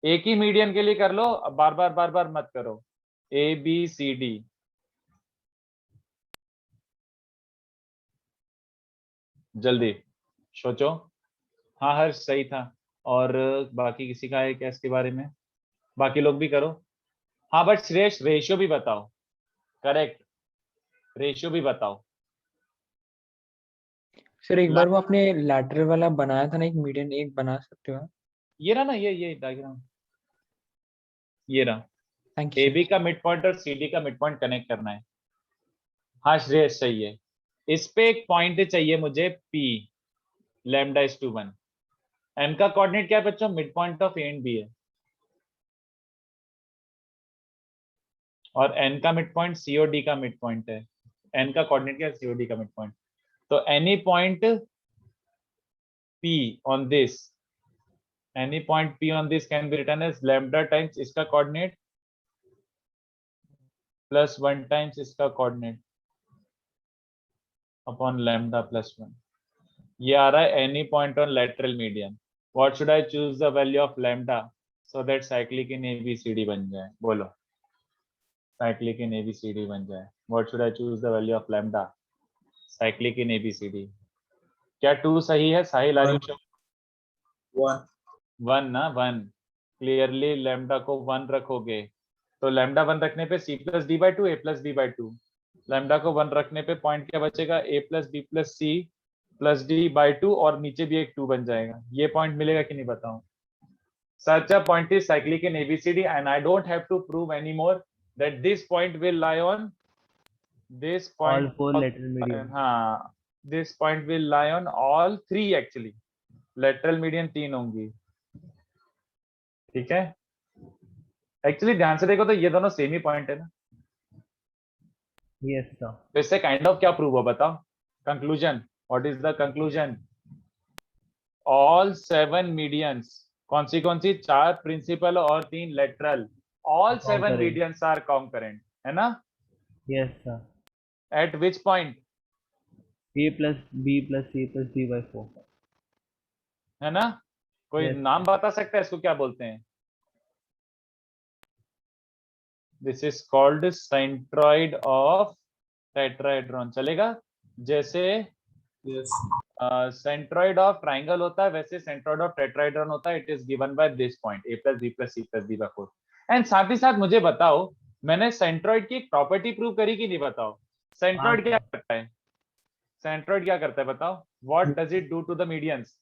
एक ही मीडियन के लिए कर लो, बार बार मत करो। ए बी सी डी, जल्दी सोचो। हाँ हर्ष सही था, और बाकी किसी का है क्या इसके बारे में? बाकी लोग भी करो। हाँ बट श्रेष्ठ रेशियो भी बताओ, करेक्ट, रेशियो भी बताओ। सर एक बार वो आपने लैटरल वाला बनाया था ना, एक मीडियन एक बना सकते हो आप? ये रहा ना, ये डायग्राम, ये रहा। थैंक यू ए बी का मिड पॉइंट और सी डी का मिड पॉइंट कनेक्ट करना है। हाँ श्रेयस सही है। इस पे एक पॉइंट चाहिए मुझे P, lambda is two 1। N का कोऑर्डिनेट क्या है बच्चों? Mid point of a and b है, और एन का मिड पॉइंट सी और डी का मिड पॉइंट है। एन का कोऑर्डिनेट क्या है? सी और डी का मिड पॉइंट। तो any point P on this, any point P on this can be written as lambda times इसका कोऑर्डिनेट प्लस 1 टाइम्स इसका कोऑर्डिनेट अपॉन लैम्डा प्लस 1। ये आ रहा है any point on lateral median. What should I choose the value of lambda so that cyclic in ABCD बन जाए? बोलो, cyclic in ABCD बन जाए। What should I choose the value of lambda cyclic in ABCD? क्या 2 सही है साहिल? Are you 1 ना? 1 clearly lambda को 1 रखोगे तो लैम्डा 1 रखने पे c plus D by two, a plus b by two. Lambda को 1 रखने पे पॉइंट क्या बचेगा? a plus B plus C plus D by two, और नीचे भी एक 2 बन जाएगा। ये पॉइंट मिलेगा कि नहीं बताऊं? Such a point is cyclic in ABCD and I don't have to prove anymore that this point will lie on this point. All four lateral median. हाँ, this point will lie on all 3 actually. Lateral median 3 होंगी, ठीक है? Actually ध्यान से देखो तो ये दोनों सेम ही पॉइंट है ना। Yes sir. तो इससे काइंड ऑफ क्या प्रूव हो बताओ? Conclusion, what is the conclusion? All 7 medians, कौन सी 4 प्रिंसिपल और 3 lateral, all 7 Concurrent. Medians are concurrent, है ना? Yes sir. At which point? A plus B plus C plus D by 4. है ना? कोई Yes. नाम बता सकता है इसको क्या बोलते हैं? This is called centroid of tetrahedron, चलेगा? जैसे सेंट्रॉइड ऑफ ट्राइंगल होता है वैसे सेंट्रॉइड ऑफ टेट्राहेड्रॉन होता है। It is given by this point a plus B plus C plus d by 4। And साथ ही साथ मुझे बताओ, मैंने सेंट्रॉइड की एक प्रॉपर्टी प्रूव करी कि नहीं? बताओ सेंट्रॉइड क्या करता है? सेंट्रॉइड क्या करता है बताओ? What does it do to the medians?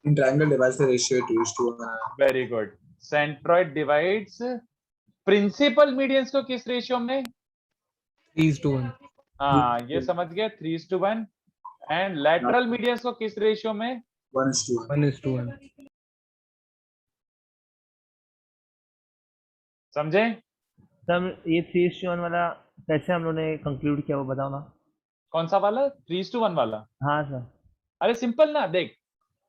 In triangle divides the ratio 2:1. Very good. Centroid divides principal medians को किस रेशियो में? 3:1. हाँ ये समझ गए, 3:1। एंड लैटरल मीडियंस को किस रेशियो में? 1:1. 1:1. समझे? सर ये 3:1 वाला कैसे हम लोगों ने कंक्लूड किया वो बताओ ना। कौन सा वाला? 3:1 वाला? हाँ सर। अरे सिंपल ना, देख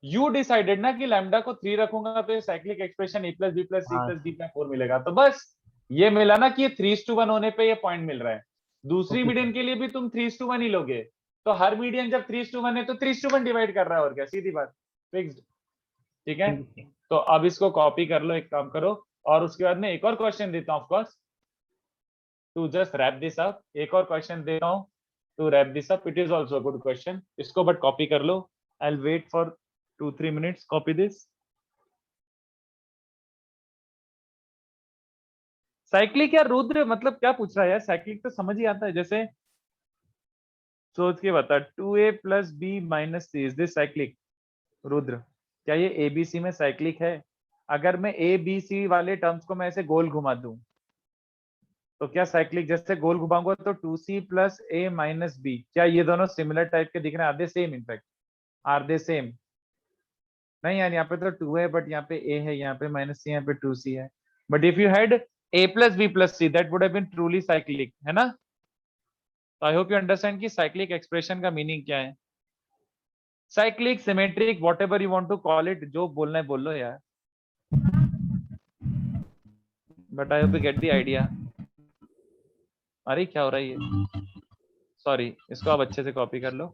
यू डिसाइडेड ना कि लैम्डा को 3 रखूंगा तो ये cyclic expression a plus B plus C plus D plus 4 मिलेगा। तो बस ये मिला ना कि ये 3:1 होने पे ये पॉइंट मिल रहा है। दूसरी Okay, मीडियन के लिए भी तुम 3:1 ही लोगे, तो हर मीडियन जब 3:1 है तो 3:1 डिवाइड कर रहा है, और क्या, सीधी बात, फिक्स्ड, ठीक है? तो अब इसको कॉपी कर लो, एक काम करो, और उसके बाद में एक और क्वेश्चन देता हूँ, of course to just wrap this up. एक और क्वेश्चन देता हूँ to wrap this up. It is also a good question, इसको बट कॉपी कर लो। I will wait for 2-3 minutes, copy this. Cyclic या रुद्र मतलब क्या पूछ रहा है यार? साइक्लिक तो समझ ही आता है, जैसे सोच के बता, 2a plus b minus c, is this cyclic? Rudra, क्या ये एबीसी में साइक्लिक है? अगर मैं ए बी सी वाले टर्म्स को मैं ऐसे गोल घुमा दूं तो क्या साइक्लिक? जैसे गोल घुमाऊंगा तो 2c plus a minus B, क्या ये दोनों सिमिलर टाइप के दिख रहे हैं? Are they same? In fact are they same? नहीं यार, यहाँ पे तो 2 है बट यहाँ पे a है, यहाँ पे माइनस सी, यहाँ पे 2c है। But if you had a plus B plus c that would have been truly cyclic, है ना? तो आई होप यू अंडरस्टैंड कि साइक्लिक एक्सप्रेशन का मीनिंग क्या है। Cyclic, symmetric, whatever you want to call it, जो बोलना है बोल लो यार, but I hope you get the idea. अरे क्या हो रहा है ये? सॉरी, इसको आप अच्छे से कॉपी कर लो,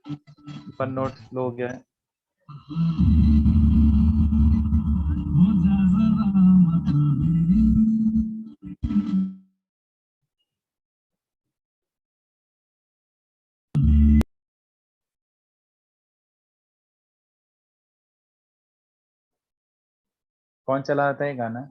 पर नोट स्लो हो गया है। कौन चला रहा था ये गाना?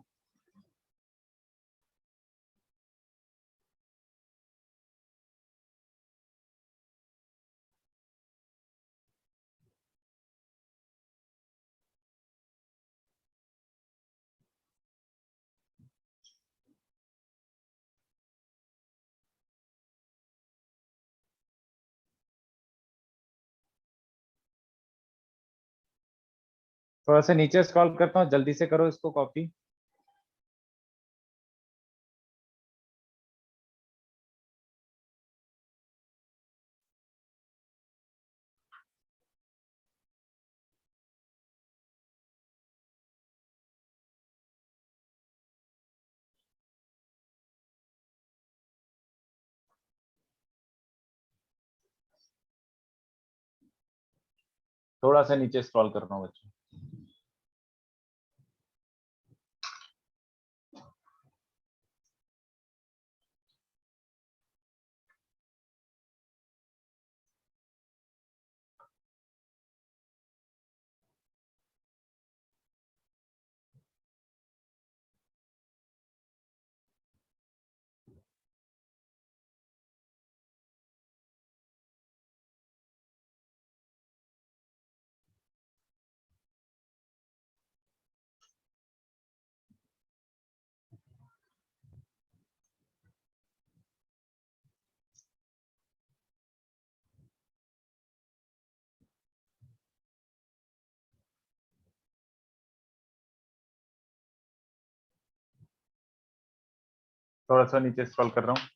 थोड़ा सा नीचे स्क्रॉल करता हूँ, जल्दी से करो इसको कॉपी। थोड़ा सा नीचे स्क्रॉल कर रहा हूँ बच्चों। थोड़ा सा नीचे स्क्रॉल कर रहा हूँ।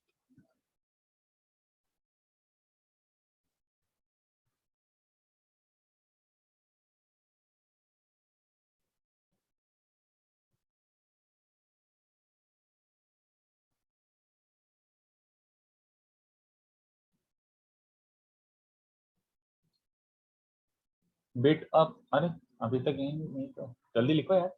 बिट अप, अरे अभी तक यही नहीं तो जल्दी लिखो यार।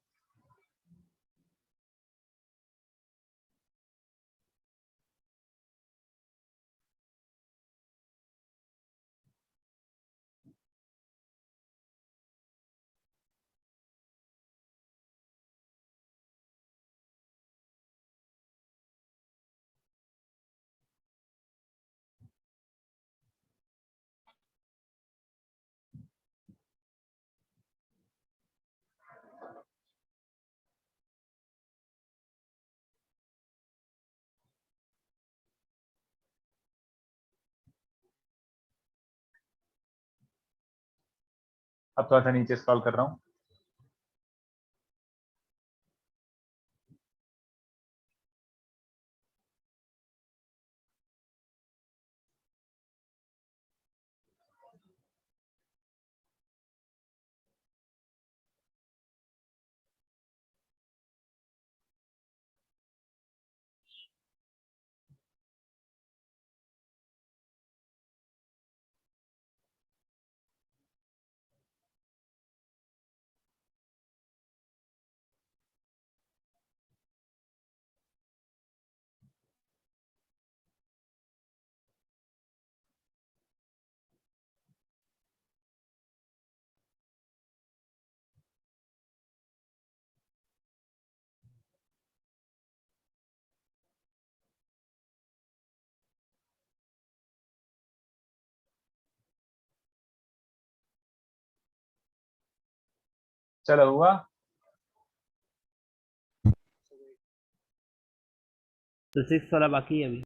अब थोड़ा सा नीचे स्क्रॉल कर रहा हूँ। चलो हुआ। तो 6 वाला बाकी है अभी।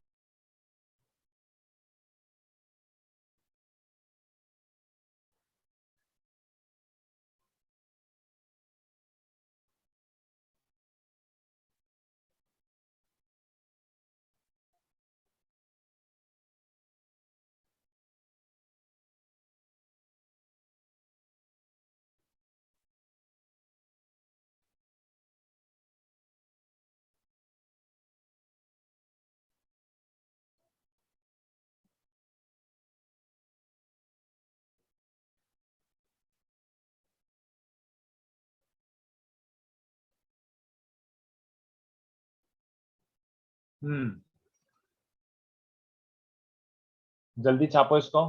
जल्दी छापो इसको।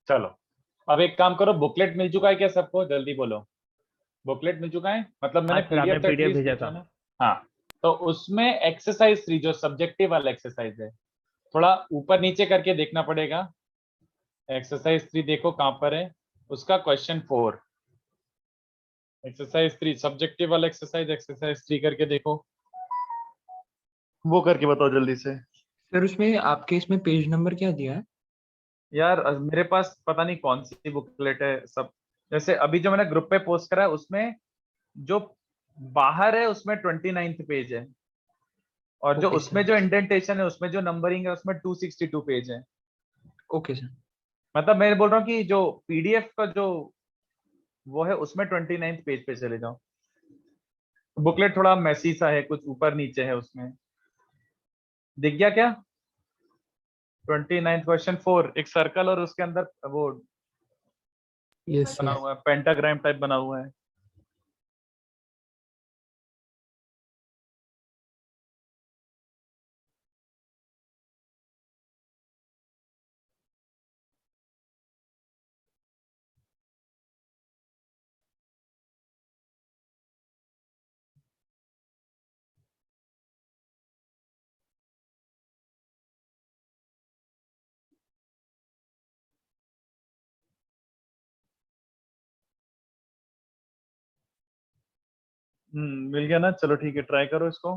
चलो अब एक काम करो, बुकलेट मिल चुका है क्या सबको? जल्दी बोलो, बुकलेट मिल चुका है? मतलब मैंने हाँ सर, आपने पीडीएफ तो PDF एटलीस्ट भेजा भेजा था। ना। हाँ, तो उसमें एक्सरसाइज 3 जो सब्जेक्टिव वाला एक्सरसाइज है, थोड़ा ऊपर नीचे करके देखना पड़ेगा। एक्सरसाइज 3 देखो कहां पर है, उसका क्वेश्चन 4, एक्सरसाइज 3 सब्जेक्टिव वाला एक्सरसाइज 3 करके देखो, वो करके बताओ जल्दी से। सर उसमें आपके इसमें पेज नंबर क्या दिया है? यार मेरे पास पता नहीं कौन सी बुकलेट है सब, जैसे अभी जो मैंने ग्रुप पे पोस्ट करा है उसमें जो बाहर है उसमें 29th पेज है, और जो ओके उसमें सर। जो इंडेंटेशन है उसमें जो नंबरिंग है उसमें 262 पेज है। Okay sir. मतलब मैं बोल रहा हूँ कि जो पीडीएफ का जो वो है उसमें 29th पेज पे चले जाओ। बुकलेट थोड़ा मैसी सा है, कुछ ऊपर नीचे है उसमें, दिख गया क्या? 29th क्वेश्चन 4, एक सर्कल और उसके अंदर वो यस बना सर। हुआ है, पेंटाग्राम टाइप बना हुआ है। मिल गया ना? चलो ठीक है, ट्राई करो इसको।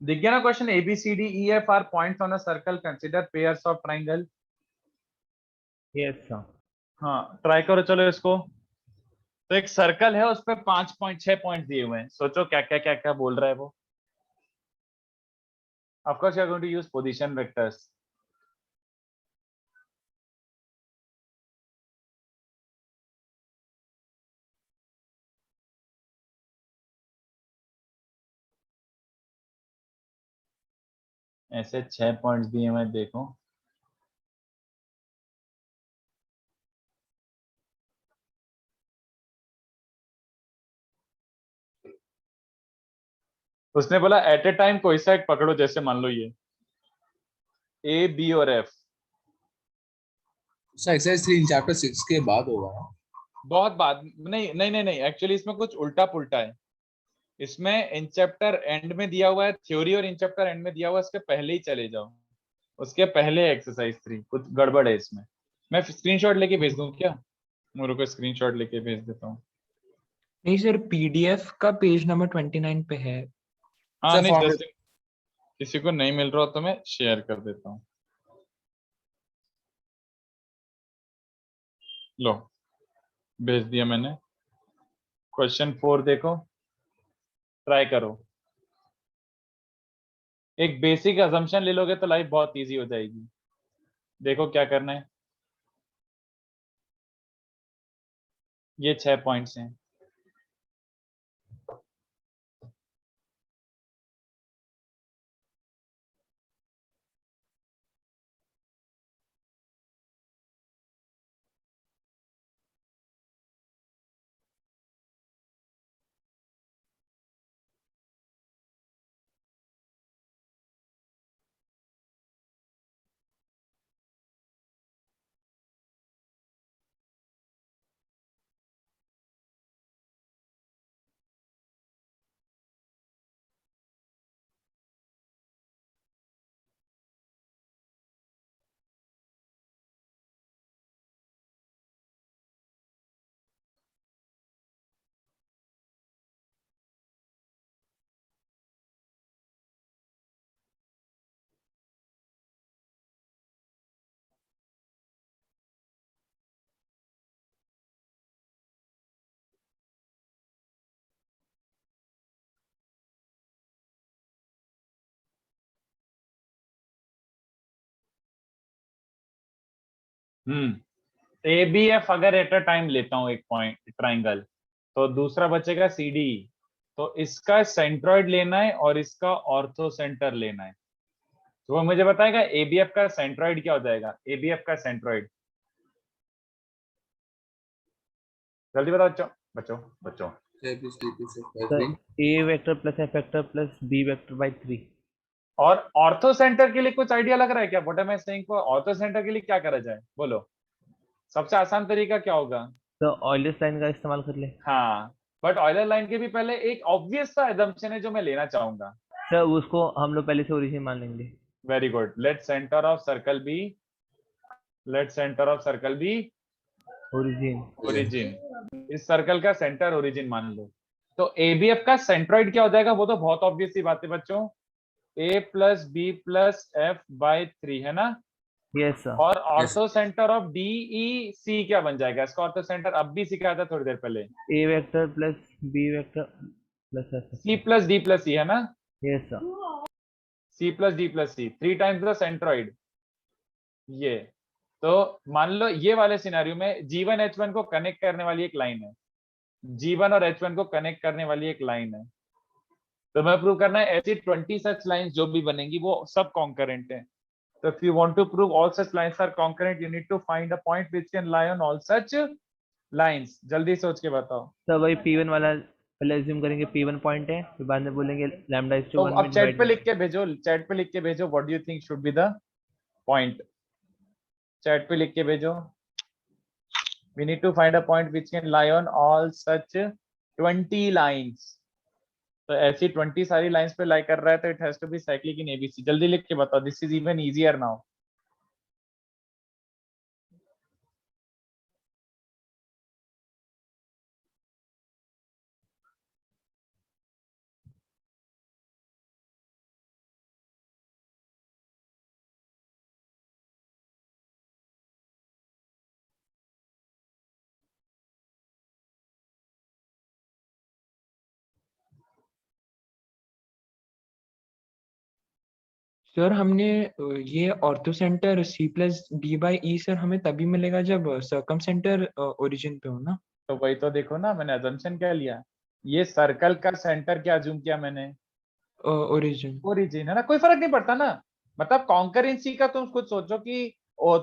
दिख गया ना question? A b c d e f are points on a circle, consider pairs of triangle. Yes sir. हाँ, ट्राई करो चलो इसको। तो एक सर्कल है, उस पर 5.6 पॉइंट दिए हुए हैं, सोचो क्या क्या बोल रहा है वो। Of course you are going to use position vectors. ऐसे 6 पॉइंट्स दिए हुए हैं, देखो। उसने बोला एट ए टाइम कोई सा एक पकड़ो, जैसे मान लो ये ए बी और एफ। सर एक्सरसाइज 3 चैप्टर 6 के बाद होगा ना? बहुत बाद, नहीं नहीं नहीं नहीं, एक्चुअली इसमें कुछ उल्टा पुल्टा है। इसमें इन चैप्टर एंड में दिया हुआ है थ्योरी, और इन चैप्टर एंड में दिया हुआ है उसके पहले ही चले जाओ, उसके पहले एक्सरसाइज 3, कुछ गड़बड़ है इसमें। मैं स्क्रीनशॉट लेके भेज दूं क्या? मेरे को स्क्रीनशॉट लेके भेज देता हूँ। नहीं सर, PDF का पेज नंबर 29 पे है। हाँ सर नहीं, फॉर्म जैसे किसी को नहीं मिल रहा हो तो मैं शेयर कर देता हूँ। लो, भेज दिया मैंने। क्वेश्चन 4 देखो, ट्राई करो। एक बेसिक अजम्पशन ले लोगे तो लाइफ बहुत इजी हो जाएगी। देखो क्या करना है। ये 6 पॉइंट्स हैं। ए बी एफ अगर एट अ टाइम लेता हूँ एक पॉइंट ट्राइंगल, तो दूसरा बचेगा सी डी। तो इसका सेंट्रॉइड लेना है और इसका ऑर्थो सेंटर लेना है। तो वो मुझे बताएगा एबीएफ का सेंट्रॉइड क्या हो जाएगा? एबीएफ का सेंट्रॉइड जल्दी बताओ बच्चों, बच्चों बच्चों। Sir A vector plus F vector plus B vector by 3। और ऑर्थो सेंटर के लिए कुछ आइडिया लग रहा है क्या? What am I saying? को ऑर्थो सेंटर के लिए क्या करा जाए बोलो? सबसे आसान तरीका क्या होगा? तो ऑयलर्स लाइन का इस्तेमाल कर ले। हाँ, बट ऑयलर लाइन के भी पहले एक ऑब्वियस सा एजम्पशन है जो मैं लेना चाहूंगा। सर उसको हम लोग पहले से ओरिजिन मान लेंगे। Very good. Let centre of circle be, let centre of circle be origin. Origin. इस सर्कल का सेंटर ओरिजिन मान लो। तो एबीएफ का सेंट्रॉइड क्या हो जाएगा? वो तो बहुत ऑब्वियस सी बात है बच्चों, a plus B plus F by 3 है ना। Yes sir. और orthocentre of D E C क्या बन जाएगा? इसका ऑर्थो सेंटर अब भी सिखाया था थोड़ी देर पहले, A vector plus B vector plus C plus D plus C है ना। Yes sir. C plus D plus C, 3 times the centroid. ये तो मान लो ये वाले सिनेरियो में G1 H1 को कनेक्ट करने वाली एक लाइन है, G1 और H1 को कनेक्ट करने वाली एक लाइन है। तो मैं प्रूव करना है ऐसी 20 सच लाइंस जो भी बनेंगी वो सब कॉन्करेंट है। So if you want to prove all such lines are concurrent, you need to find a point which can lie on all such lines. जल्दी सोच के बताओ। सर वही P1 वाला पहले अज्यूम करेंगे P1 पॉइंट है, फिर बाद में बोलेंगे लैम्डा इज टू तो 1 अब चैट पे लिख के भेजो, चैट पे लिख के भेजो, what do you think should be the point? Chat पे लिख के भेजो। We need to find a point which can lie on all such 20 lines. तो ऐसी 20 सारी लाइंस पे लाई कर रहा है तो it has to be cyclic in ABC. जल्दी लिख के बताओ, this is even easier now. Sir हमने ये orthocentre c plus D by e sir हमें तभी मिलेगा जब सर्कम सेंटर ओरिजिन पे हो ना। तो वही तो देखो ना, मैंने अजम्पशन क्या लिया, ये सर्कल का सेंटर क्या अज्यूम किया मैंने? ओरिजिन। ओरिजिन है ना, कोई फर्क नहीं पड़ता ना। मतलब कॉन्करेंसी का तुम खुद सोचो कि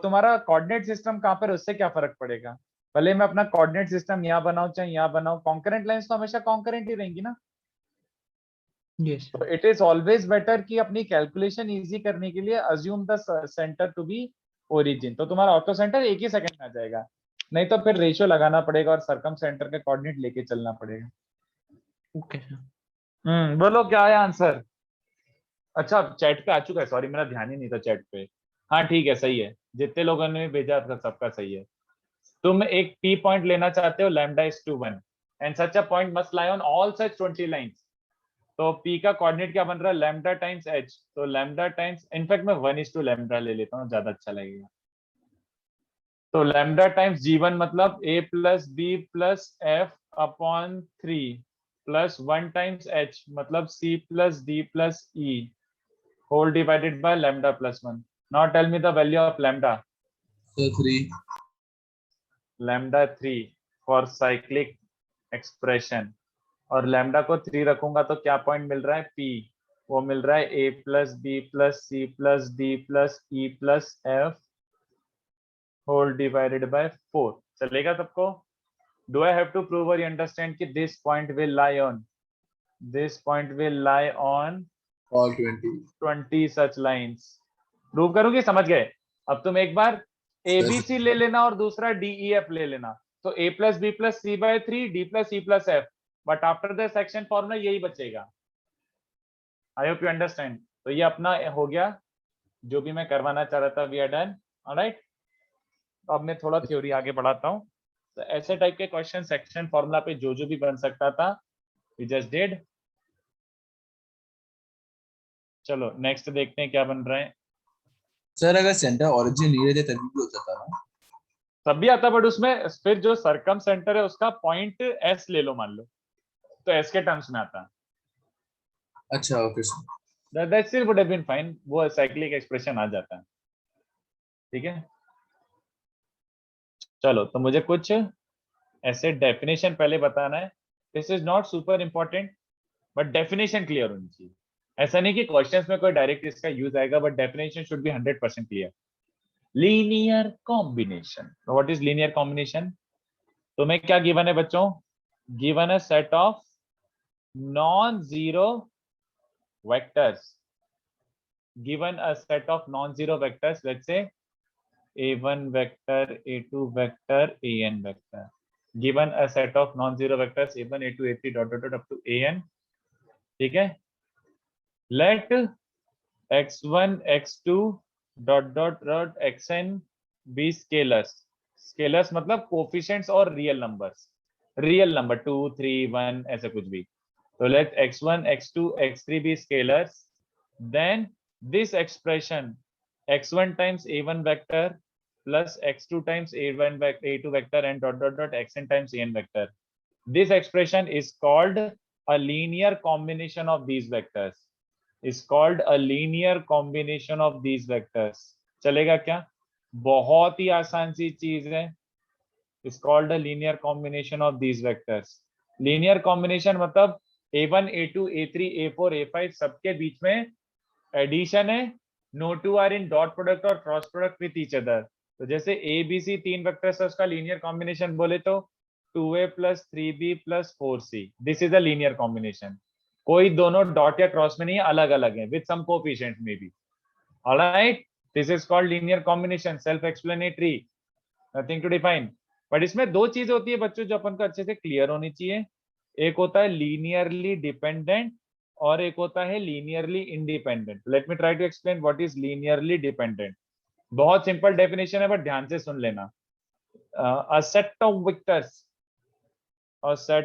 तुम्हारा कोऑर्डिनेट सिस्टम कहाँ पर, उससे क्या फर्क पड़ेगा? भले मैं अपना कोऑर्डिनेट सिस्टम यहाँ बनाऊं चाहे यहाँ बनाऊं, कॉन्करेंट लाइंस तो हमेशा कॉन्करेंट ही रहेंगी ना। यस तो इट इज ऑलवेज बेटर कि अपनी कैलकुलेशन इजी करने के लिए assume the centre to be origin. तो तुम्हारा ऑर्थो सेंटर एक ही सेकंड में आ जाएगा, नहीं तो फिर रेशियो लगाना पड़ेगा और सरकम सेंटर का कोऑर्डिनेट लेके चलना पड़ेगा। Okay sir. बोलो क्या आया आंसर? अच्छा चैट पे आ चुका है, सॉरी मेरा ध्यान ही नहीं था चैट पे। हाँ ठीक है, सही है, जितने लोगों ने भेजा था सबका सही है। तुम एक पी पॉइंट लेना चाहते हो, lambda is two 1 and such a point must lie on all such 20 lines. तो पी का कोऑर्डिनेट क्या बन रहा है? Lambda times h. तो लैम्डा टाइम्स, इनफैक्ट मैं 1 लैम्डा ले लेता हूँ, ज्यादा अच्छा लगेगा। तो लैम्डा टाइम्स G1 मतलब a plus B plus f upon 3 plus 1 times h मतलब c plus d plus e whole divided by lambda plus 1. Now tell me the value of lambda. So 3. Lambda 3 for cyclic expression. और lambda को 3 रखूंगा तो क्या point मिल रहा है? P। वो मिल रहा है a plus B plus C plus D plus e plus f whole divided by 4। चलेगा सबको? Do I have to prove or you understand कि this point will lie on? This point will lie on All 20. 20 such lines. Prove करूंगी? समझ गए? अब तुम एक बार ABC ले लेना और दूसरा डीईएफ ले लेना। तो a plus B plus c by 3 d plus e plus f, but after the section formula यही बचेगा। I hope you understand. तो ये अपना हो गया जो भी मैं करवाना चाह रहा था, वी आर डन। ऑलराइट, अब मैं थोड़ा थ्योरी आगे बढ़ाता हूँ। तो ऐसे टाइप के क्वेश्चन सेक्शन फॉर्मूला पे जो भी बन सकता था वी जस्ट डिड। चलो नेक्स्ट देखते हैं क्या बन रहा है। सर अगर सेंटर ओरिजिन नहीं रहते तभी भी हो जाता ना? तब भी आता, बट उसमें फिर जो सरकम सेंटर है उसका पॉइंट एस ले लो मान लो, तो एस के टर्म्स में आता। अच्छा okay sir. That still would have been fine, वो साइक्लिक एक्सप्रेशन आ जाता है। ठीक है, चलो तो मुझे कुछ ऐसे डेफिनेशन पहले बताना है। This is not super important but definition clear होनी चाहिए। ऐसा नहीं कि क्वेश्चंस में कोई डायरेक्ट इसका यूज आएगा, but definition should be 100% clear. Linear combination, what is linear combination? तो मैं क्या गिवन है बच्चों? Given a set of non zero vectors, given a set of non-zero vectors, let's say a1 vector, a2 vector, an vector. Given a set of non-zero vectors a1, a2, a3 dot dot dot up to an. ठीक है? Let x1, x2 dot dot dot xn be scalars. Scalars मतलब coefficients और real numbers. Real number 2, 3, 1 ऐसा कुछ भी. So let x1, x2, x3 be scalars. Then this expression x1 times a1 vector plus x2 times a1 a2 vector and dot dot dot xn times an vector. This expression is called a linear combination of these vectors. Is called a linear combination of these vectors. चलेगा क्या? बहुत ही आसान सी चीज है. Is called a linear combination of these vectors. Linear combination मतलब a1, a2, a3, a4, a5 सबके बीच में addition है. No two are in dot product और cross product with each other. तो जैसे ए बी सी तीन वेक्टर्स है उसका लीनियर कॉम्बिनेशन बोले तो 2a plus 3b plus 4c. This is a linear combination. कोई दोनों डॉट या क्रॉस में नहीं है, अलग अलग है with some coefficient may be. Alright, this is called linear combination. Self explanatory, nothing to define. But इसमें दो चीज होती है बच्चों जो अपन को अच्छे से क्लियर होनी चाहिए. एक होता है लीनियरली डिपेंडेंट और एक होता है linearly independent. Let me try to explain what is linearly dependent. बहुत सिंपल डेफिनेशन है बट ध्यान से सुन लेना. a set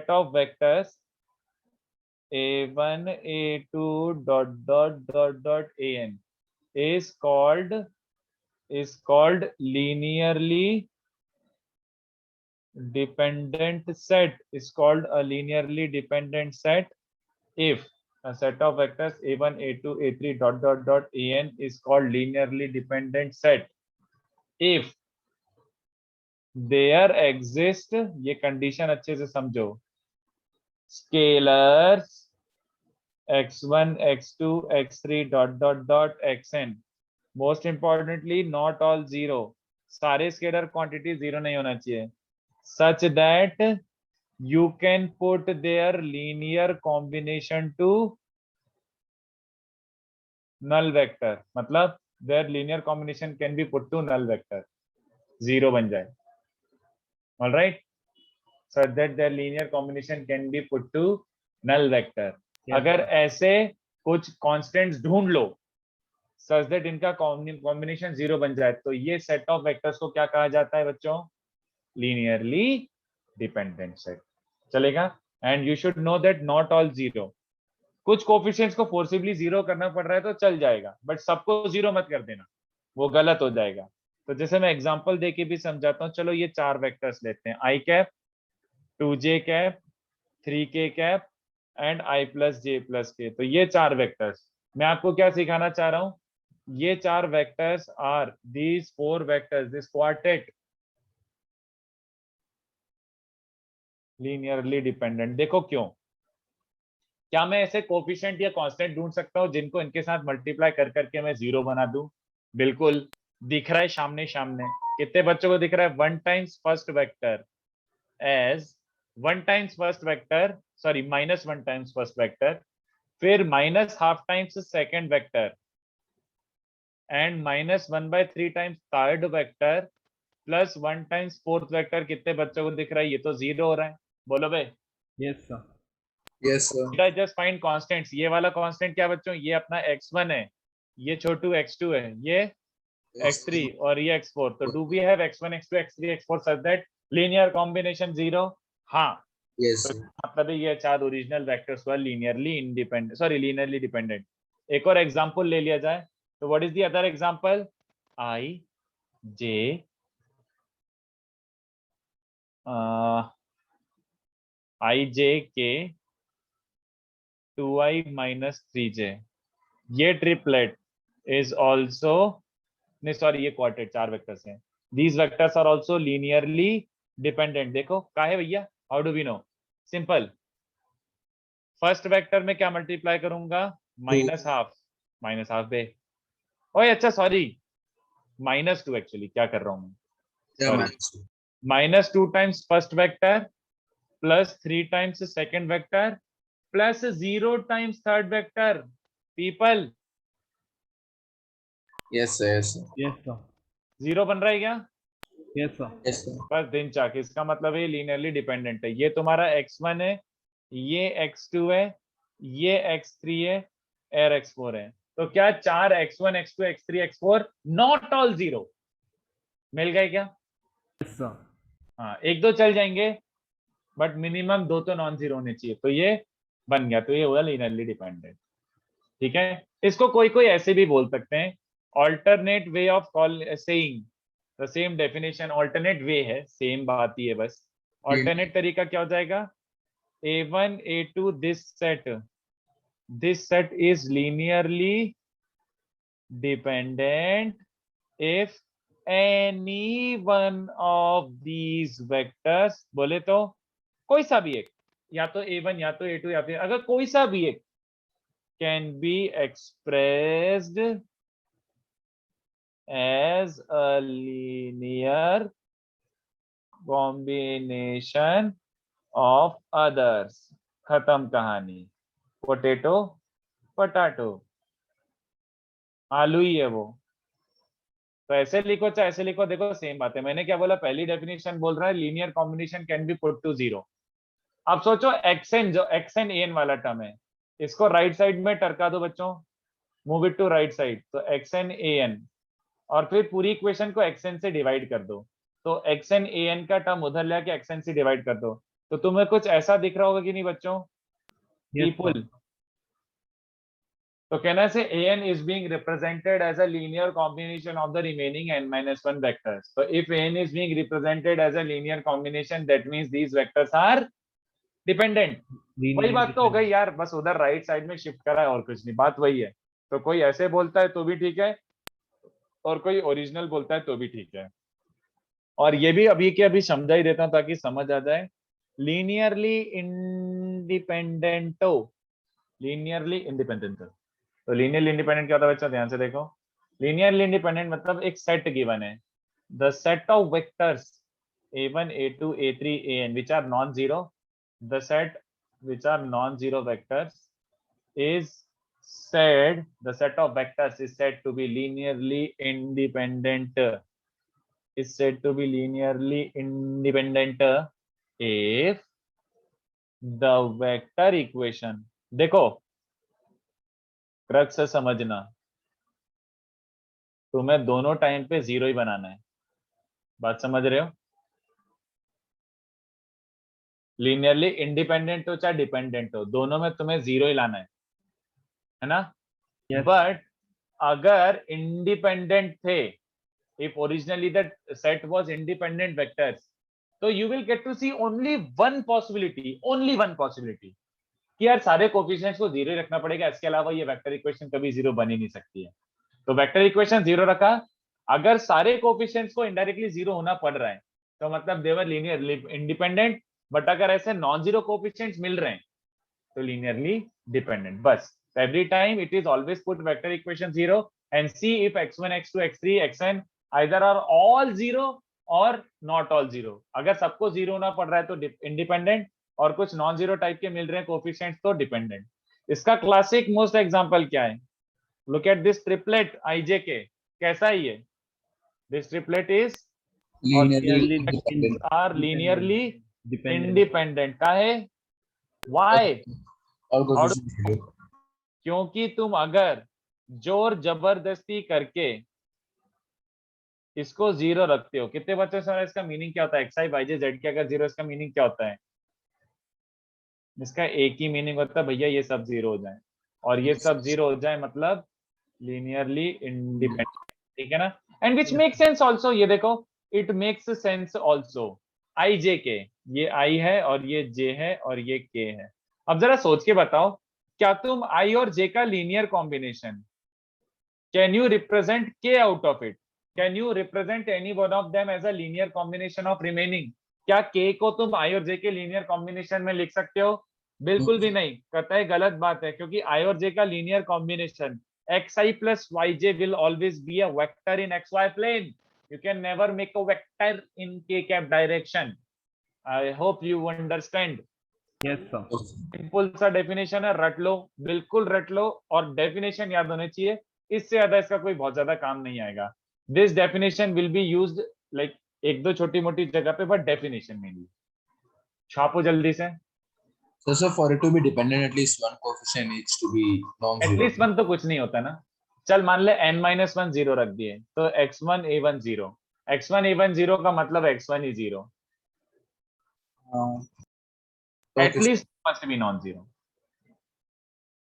of vectors a1, a2 dot dot dot dot an is called linearly dependent set. Is called a linearly dependent set if a set of vectors a1, a2, a3 dot dot dot an is called linearly dependent set if there exist, ये condition अच्छे से समझो, scalars x1, x2, x3 dot dot dot xn. Most importantly not all zero. सारे scalar quantity zero नहीं होना चाहिए. Such that you can put their linear combination to null vector. मतलब their linear combination can be put to null vector. Zero बन जाए. All right, so that their linear combination can be put to null vector. अगर ऐसे कुछ constants ढूंढ लो such that इनका combination zero बन जाए तो ये सेट ऑफ वेक्टर्स को क्या कहा जाता है बच्चों? Linearly dependent set. चलेगा? And you should know that not all zero. कुछ कोएफिशिएंट्स को फोर्सिबली जीरो करना पड़ रहा है तो चल जाएगा, बट सबको जीरो मत कर देना, वो गलत हो जाएगा. तो जैसे मैं एग्जांपल देके भी समझाता हूँ. चलो ये चार वेक्टर्स लेते हैं, i cap, 2j cap, 3k cap and i plus j plus k. तो ये चार वेक्टर्स. मैं आपको क्या सिखाना चाह रहा हूँ? ये चार vectors are these four vectors, this quartet linearly dependent. देखो क्यों? क्या मैं ऐसे कोएफिशिएंट या कांस्टेंट ढूंढ सकता हूँ जिनको इनके साथ मल्टीप्लाई कर करके मैं जीरो बना दूं? बिल्कुल. दिख रहा है सामने सामने. कितने बच्चों को दिख रहा है? 1 times first vector as 1 times first vector, sorry -1 times first vector, फिर -½ times second vector and -1/3 times third vector plus 1 times fourth vector. कितने बच्चों को दिख रहा है? ये तो जीरो हो रहा है. बोलो भाई. Yes sir. Yes, sir. Just find constants. ये वाला कांस्टेंट क्या बच्चों? ये अपना x1 है, ये छोटू x2 है, ये x3 और ये x4. तो do we have x1, x2, x3, x4 such that linear combination zero? हाँ. Yes, तो sir. मतलब ये चार original vectors were linearly independent, sorry linearly dependent. एक और एग्जांपल ले लिया जाए तो what is the other example? i j k 2i minus 3j. ये ट्रिपलेट इज ऑल्सो, नहीं सॉरी ये क्वार्टेट, चार वेक्टर्स हैं. These vectors are also linearly dependent. देखो का है भैया? How do we know? Simple. First vector में क्या मल्टीप्लाई करूंगा? -½ बे. ओए अच्छा सॉरी, -2 एक्चुअली. क्या कर रहा हूं मैं? Yeah, Sorry. man. -2 times first vector plus 3 times second vector plus 0 times third vector. People, Yes, sir. Yes, sir. Yes sir. 0 बन रहा है क्या? Yes sir. Yes sir. बस दिन चाक, इसका मतलब ये लीनियरली डिपेंडेंट है। ये तुम्हारा x1 है, ये x2 है, ये x3 है और x4 है। तो क्या 4 x1 x2 x3 x4 not all 0 मिल गए क्या? Yes sir. हाँ, एक दो चल जाएंगे बट मिनिमम 2 तो नॉन जीरो होने चाहिए। तो ये बन गया, तो ये हुआ लीनियरली डिपेंडेंट। ठीक है, इसको कोई कोई ऐसे भी बोल सकते हैं, alternate way of call saying the same definition. Alternate way है, सेम बात ही है बस। ऑल्टरनेट तरीका क्या हो जाएगा? A1 A2 this set is linearly dependent if any one of these vectors, बोले तो कोई सा भी एक, या तो A1 या तो A2 या फिर अगर कोई सा भी एक can be expressed as a linear combination of others। खत्म कहानी। पोटैटो पटाटो, आलू ही है वो। तो ऐसे लिखो चाहे ऐसे लिखो, देखो सेम बात है। मैंने क्या बोला? पहली डेफिनेशन बोल रहा है linear combination can be put to 0। अब सोचो xn, जो xn an वाला टर्म है, इसको राइट साइड में टरका दो बच्चों, move it to right side. तो xn an और फिर पूरी इक्वेशन को xn से डिवाइड कर दो। तो xn an का टर्म उधर ले आके xn से डिवाइड कर दो। तो तुम्हें कुछ ऐसा दिख रहा होगा कि नहीं बच्चों? पीपल, तो कहना से an is being represented as a linear combination of the remaining n minus 1 vectors। So if an is being represented as a linear combination, that means these vectors are dependent। वही बात तो हो गई यार, बस उधर राइट साइड में shift करा है और कुछ नहीं, बात वही है। तो कोई ऐसे बोलता है तो भी ठीक है, और कोई ओरिजिनल बोलता है तो भी ठीक है। और ये भी अभी के अभी समझा ही देता हूं ताकि समझ आ जाए। लीनियरली इंडिपेंडेंटो, लीनियरली इंडिपेंडेंट। तो लीनियरली इंडिपेंडेंट क्या होता है बच्चा? ध्यान से देखो। लीनियरली इंडिपेंडेंट मतलब एक सेट गिवन है, the set of vectors a1 a2 a3 an which are non zero, the set which are non zero vectors is said, the set of vectors is said to be linearly independent, is said to be linearly independent if the vector equation, देखो crux से समझना, तुम्हें दोनों time पे 0 ही बनाना है। बात समझ रहे हो? लीनियरली इंडिपेंडेंट हो चाहे डिपेंडेंट हो, दोनों में तुम्हें 0 ही लाना है ना? Yes. बट अगर इंडिपेंडेंट थे, if originally that set was independent vectors, तो you will get to see only one possibility कि यार सारे कोफिशिएंट्स को 0 रखना पड़ेगा, इसके अलावा ये वेक्टर इक्वेशन कभी 0 बन ही नहीं सकती है। तो वेक्टर इक्वेशन 0 रखा। अगर सारे कोफिशिएंट्स को इनडायरेक्टली 0 होना पड़ रहा है तो मतलब दे वर लीनियरली इंडिपेंडेंट। बट अगर ऐसे नॉन जीरो कोफिशिएंट्स मिल रहे हैं तो लीनियरली डिपेंडेंट। बस every time it is always put vector equation 0 and see if x1 x2 x3 xn either are all 0 और नॉट ऑल 0। अगर सबको 0 होना पड़ रहा है तो इंडिपेंडेंट, और कुछ नॉन जीरो टाइप के मिल रहे हैं कोफिशिएंट्स तो डिपेंडेंट। इसका क्लासिक मोस्ट एग्जांपल क्या है? Look at this triplet ijk। कैसा है ये? This triplet is are linearly independent. का है? व्हाई? और कोई क्योंकि तुम अगर जोर जबरदस्ती करके इसको 0 रखते हो, कितने बच्चों से इसका मीनिंग क्या होता है? xi yj z के अगर 0, इसका मीनिंग क्या होता है? इसका एक ही मीनिंग होता है भैया ये सब 0 हो जाए, और ये सब 0 हो जाए मतलब लीनियरली इंडिपेंडेंट। ठीक है ना? And which make sense also. ये देखो इट मेक्स सेंस ऑल्सो। आई जे के, ये आई है और ये जे है और ये के है। अब जरा सोच के बताओ, क्या तुम आई और जे का linear combination can you represent K out of it? Can you represent any one of them as a linear combination of remaining? क्या के को तुम आई और जे के लीनियर कॉम्बिनेशन में लिख सकते हो? बिल्कुल भी नहीं, कतई गलत बात है। क्योंकि आई और जे का linear combination xi plus yj will always be a vector in xy plane. You can never make a vector in k cap direction. I hope you understand. Yes sir. Simple सा definition है, रट लो, बिल्कुल रट लो, और definition याद होनी चाहिए। इससे ज्यादा इसका कोई बहुत ज्यादा काम नहीं आएगा। This definition will be used like एक दो छोटी मोटी जगह पे, बट डेफिनेशन मेनली। छापो जल्दी से। So, sir, for it to be dependent, at least one coefficient needs to be non-zero. At least one तो कुछ नहीं होता ना। चल मान ले n-1 0 रख दिए, तो x1 a1 0, x1 a1 0 का मतलब x1 he 0, Okay, at least must be non zero,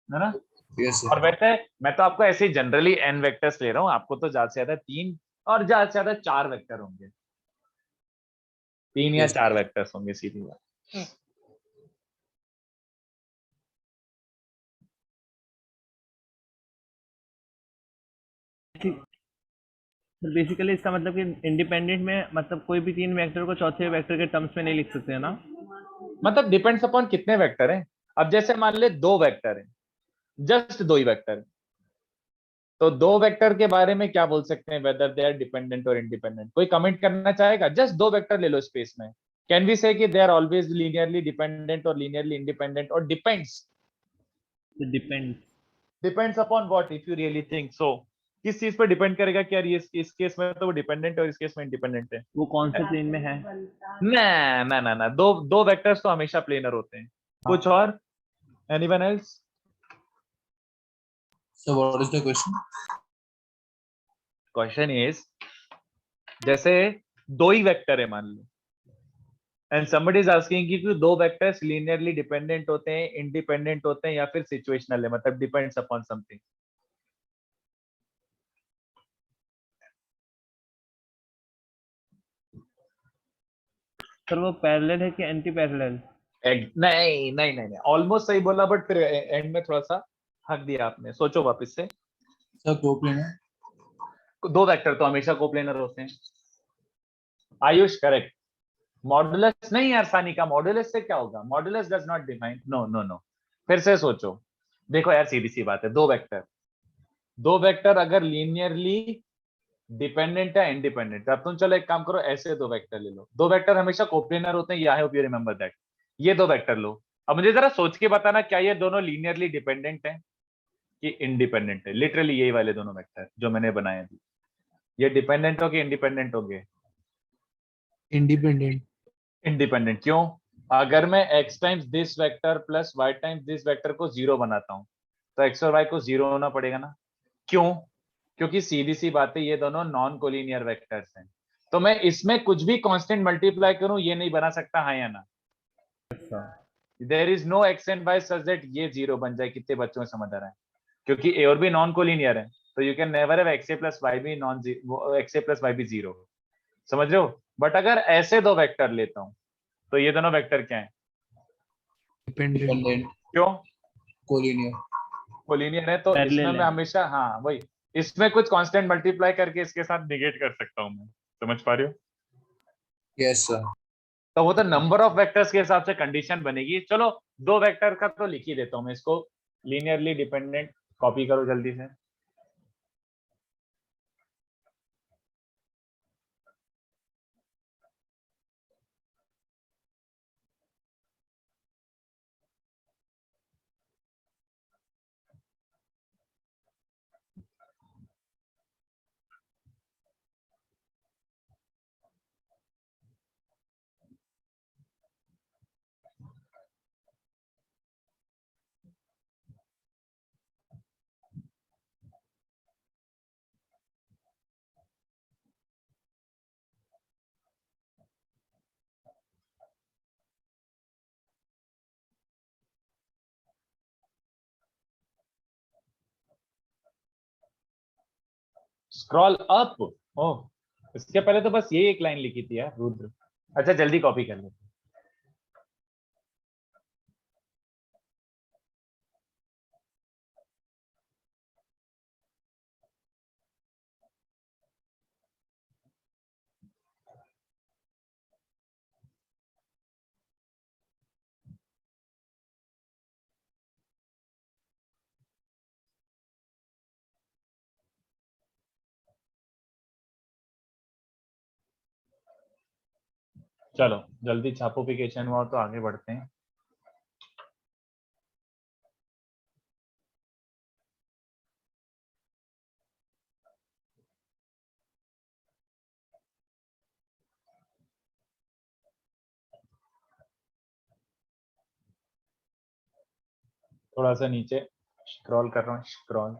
है ना। yes, sir. और वैसे मैं तो आपको ऐसे ही जनरली n वेक्टर्स ले रहा हूँ, आपको तो ज्यादा से ज्यादा 3 और ज्यादा से ज्यादा 4 वेक्टर होंगे, 3 या Yes. 4 वेक्टर्स होंगे सीधी बात। तो बेसिकली इसका मतलब कि इंडिपेंडेंट में मतलब कोई भी तीन वेक्टर को चौथे वेक्टर के टर्म्स में नहीं लिख सकते है ना। मतलब डिपेंड्स अपॉन कितने वेक्टर हैं। अब जैसे मान ले 2 वेक्टर हैं, जस्ट 2 ही वेक्टर, तो 2 वेक्टर के बारे में क्या बोल सकते हैं, वेदर दे आर डिपेंडेंट और इंडिपेंडेंट। कोई कमेंट करना चाहेगा? जस्ट 2 वेक्टर ले लो स्पेस में, कैन वी से कि they are always linearly dependent और लीनियरली इंडिपेंडेंट, और depends depends upon what, if you really think so. किस चीज पर डिपेंड करेगा कि यार ये इस केस में तो वो डिपेंडेंट है और इस केस में इंडिपेंडेंट है। वो कौन से प्लेन में है? ना ना ना ना, दो वेक्टर्स तो हमेशा प्लेनर होते हैं। कुछ और? Anyone else? So, what is the question? Question is, जैसे 2 ही वेक्टर है मान लो, एंड somebody is asking कि 2 वेक्टर्स लीनियरली डिपेंडेंट होते हैं, इंडिपेंडेंट होते हैं, या फिर सिचुएशनल है, मतलब डिपेंड्स अपॉन समथिंग। सर वो पैरेलल है कि एंटी पैरेलल? नहीं नहीं नहीं नहीं, ऑलमोस्ट सही बोला, बट फिर एंड में थोड़ा सा हक दिया आपने। सोचो वापस से। Sir, coplanar. 2 वेक्टर तो हमेशा कोप्लेनर होते हैं। आयुष करेक्ट। मॉडुलस नहीं यार सानिका, मॉडुलस से क्या होगा? Modulus does not define, no no no. फिर से सोचो, देखो यार सीधी सी बात है, 2 वेक्टर अगर लीनियरली डिपेंडेंट है इंडिपेंडेंट, अब तुम चलो एक काम करो, ऐसे 2 वेक्टर ले लो। 2 वेक्टर हमेशा कोप्लेनर होते हैं, आई होप यू रिमेंबर दैट। ये 2 वेक्टर लो, अब मुझे जरा सोच के बताना, क्या ये दोनों लीनियरली डिपेंडेंट है कि इंडिपेंडेंट है? लिटरली यही वाले दोनों वेक्टर जो मैंने बनाए अभी, ये डिपेंडेंट हो कि इंडिपेंडेंट होंगे? इंडिपेंडेंट। इंडिपेंडेंट। क्यों? अगर मैं x times this vector plus y times this vector को 0 बनाता हूं, तो x और y को 0 होना पड़ेगा ना। क्यों? क्योंकि सीधी सी बात है, ये दोनों नॉन कोलिनियर वेक्टर्स हैं, तो मैं इसमें कुछ भी कांस्टेंट मल्टीप्लाई करूं ये नहीं बना सकता, हाँ या ना? There is no x and y such that ये 0 बन जाए। कितने बच्चों में समझ आ रहा है? क्योंकि a और b नॉन कोलिनियर है, तो you can never have x a plus y b non x a plus y b 0। समझ रहे हो? बट अगर ऐसे 2 वेक्टर लेता हूं, तो ये दोनों वेक्टर क्या है? Dependent. क्यों? Collinear. कोलिनियर है, तो Parallel इसमें है। मैं हमेशा, हाँ वही, इसमें कुछ कांस्टेंट मल्टीप्लाई करके इसके साथ निगेट कर सकता हूं मैं। समझ पा रहे हो? Yes, sir. तो वो तो नंबर ऑफ वेक्टर्स के हिसाब से कंडीशन बनेगी। चलो 2 वेक्टर का तो लिख ही देता हूं मैं, इसको लीनियरली डिपेंडेंट कॉपी करो जल्दी से। Scroll up. ओह, इसके पहले तो बस यही एक लाइन लिखी थी यार, रुद्र। अच्छा जल्दी कॉपी कर लो। चलो जल्दी छापोफिकेशन हुआ तो आगे बढ़ते हैं। थोड़ा सा नीचे स्क्रॉल कर रहा हूँ, स्क्रॉल।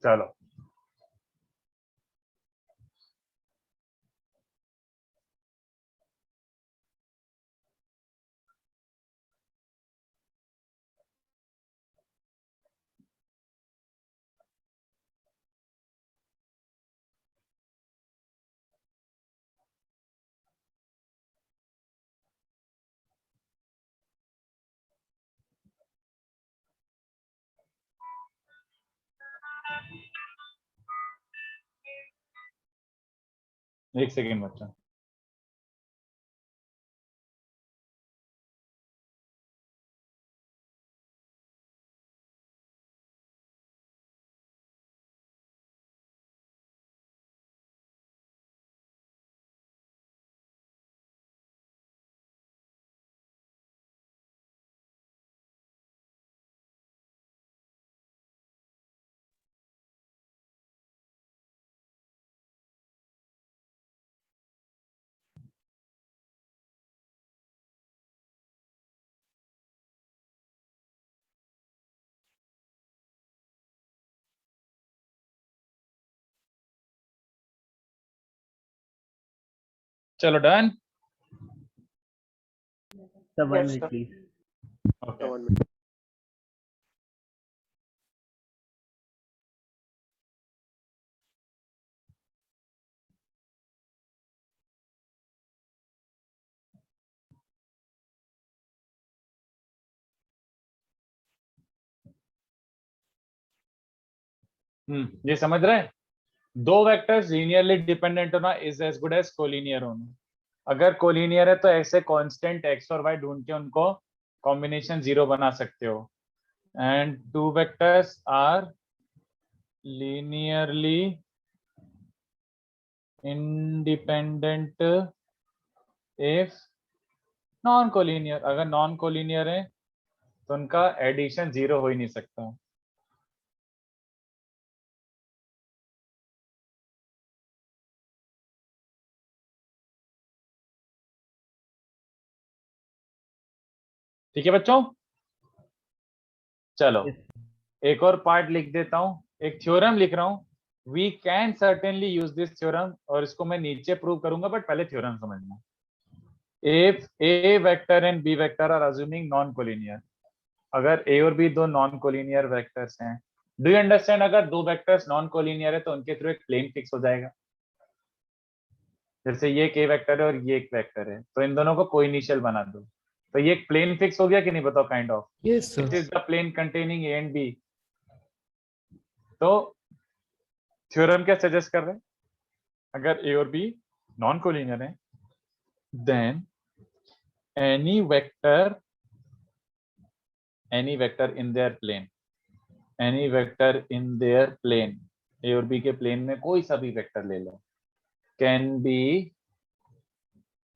चलो एक सेकेंड बच्चा। चलो done. Sir 1 Yes, minute sir. Please. Okay One minute. ये समझ रहे हैं? दो वेक्टर्स लीनियरली डिपेंडेंट होना is as good as collinear होना। अगर कोलिनियर है तो ऐसे कांस्टेंट एक्स और वाई ढूंढ के उनको कॉम्बिनेशन 0 बना सकते हो। And two vectors are linearly independent if non collinear. अगर नॉन कोलिनियर है तो उनका एडिशन 0 हो ही नहीं सकता। ठीक है बच्चों? चलो एक और पार्ट लिख देता हूं, एक थ्योरम लिख रहा हूं। We can certainly use this theorem, और इसको मैं नीचे प्रूव करूंगा, बट पहले थ्योरम समझना। If a vector and b vector are assuming non collinear, अगर ए और बी दो नॉन कोलिनियर वेक्टर्स हैं, डू यू अंडरस्टैंड? अगर दो वेक्टर्स नॉन कोलिनियर है तो उनके थ्रू एक प्लेन फिक्स हो जाएगा। जैसे ये एक ए वेक्टर है और ये एक वेक्टर है, तो इन दोनों को कोइनिशियल बना दो, तो ये एक प्लेन फिक्स हो गया कि नहीं? बताओ kind of. Yes, sir. It is the plane containing A and B. तो थ्योरम क्या सजेस्ट कर रहे हैं? अगर ए और बी नॉन कोलिनियर है, then any vector in there plane, any vector in there plane, A और बी के प्लेन में कोई सा भी वेक्टर ले लो, can be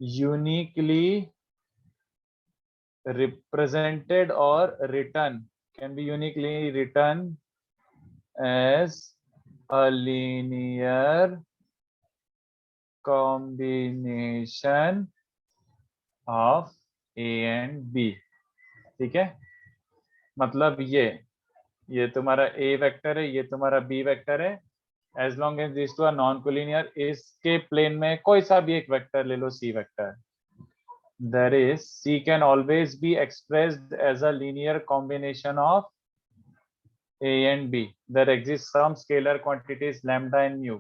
uniquely represented or written, can be uniquely written as a linear combination of A and B। ठीक है? मतलब ये तुम्हारा A वेक्टर है, ये तुम्हारा B वेक्टर है। As long as this two are non collinear, इसके प्लेन में कोई सा भी एक वेक्टर ले लो, C vector. That is, C can always be expressed as a linear combination of A and B. There exists some scalar quantities lambda and mu.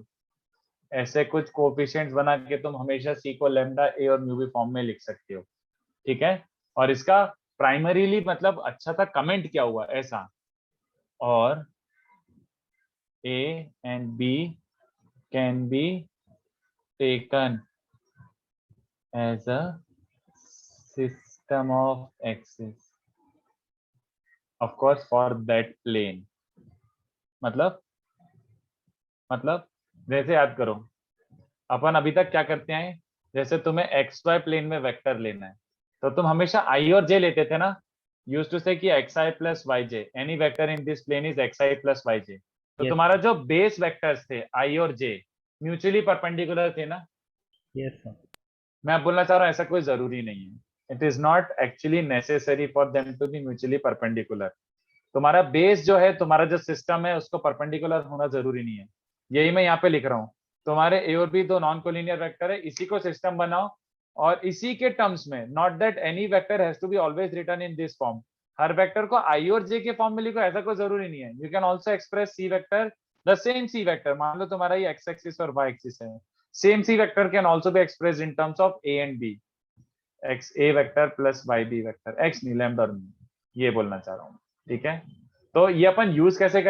ऐसे कुछ कोफिशिएंट्स बना के तुम हमेशा सी को लैम्डा ए और म्यू बी फॉर्म में लिख सकते हो, ठीक है। और इसका प्राइमरीली मतलब अच्छा था कमेंट क्या हुआ ऐसा, और a and b can be taken as a system of axis of course for that plane। मतलब जैसे याद करो, अपन अभी तक क्या करते हैं, जैसे तुम्हें एक्स वाई प्लेन में वेक्टर लेना है तो तुम हमेशा आई और जे लेते थे ना, यूज टू से कि x i plus y j, any vector in this plane is x i plus y j. तो Yes. तुम्हारा जो बेस वेक्टर्स थे आई और जे म्यूचुअली परपेंडिकुलर थे ना। Yes sir. मैं बोलना चाह रहा हूँ ऐसा कोई जरूरी नहीं है, it is not actually necessary for them to be mutually perpendicular. तुम्हारा बेस जो है, तुम्हारा जो सिस्टम है उसको परपेंडिकुलर होना जरूरी नहीं है, यही मैं यहाँ पे लिख रहा हूँ। तुम्हारे ए और बी दो नॉन कोलिनियर वेक्टर है, इसी को सिस्टम बनाओ और इसी के टर्म्स में, not that any vector has to be always written in this form. हर वेक्टर को आई और जे के फॉर्म में लिखो ऐसा कोई जरूरी नहीं है। You can also express c vector the same c vector, मान लो तुम्हारा ये एक्स एक्सिस और वाई एक्सिस है, same c vector can also be expressed in terms of a and b, x a vector plus y b vector, x नहीं lambda और mu, ये बोलना चाह रहा हूँ, ठीक है। तो ये अपन यूज कैसे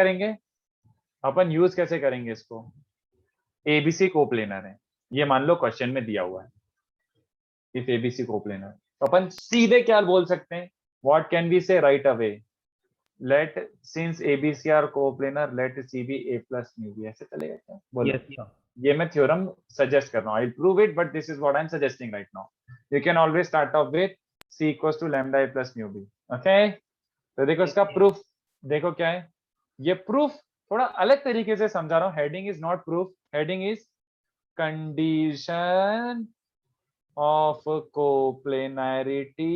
करेंगे, इसको, एबीसी कोप्लेनर है, ये मान लो क्वेश्चन में दिया हुआ है, इफ एबीसी कोप्लेनर, तो अपन सीधे क्या बोल सकते हैं, what can we say right away, let since a b c are coplanar let c be a plus mu b, ऐसे चलेगा क्या, बोलो। Yes sir. ये मैं थ्योरम सजेस्ट कर रहा हूँ, I will prove it but this is what I am suggesting right now. You can always start off with c equals to lambda a plus mu b, okay. तो देखो इसका proof, देखो क्या है, ये प्रूफ थोड़ा अलग तरीके से समझा रहा हूँ। Heading is not proof, heading is condition of coplanarity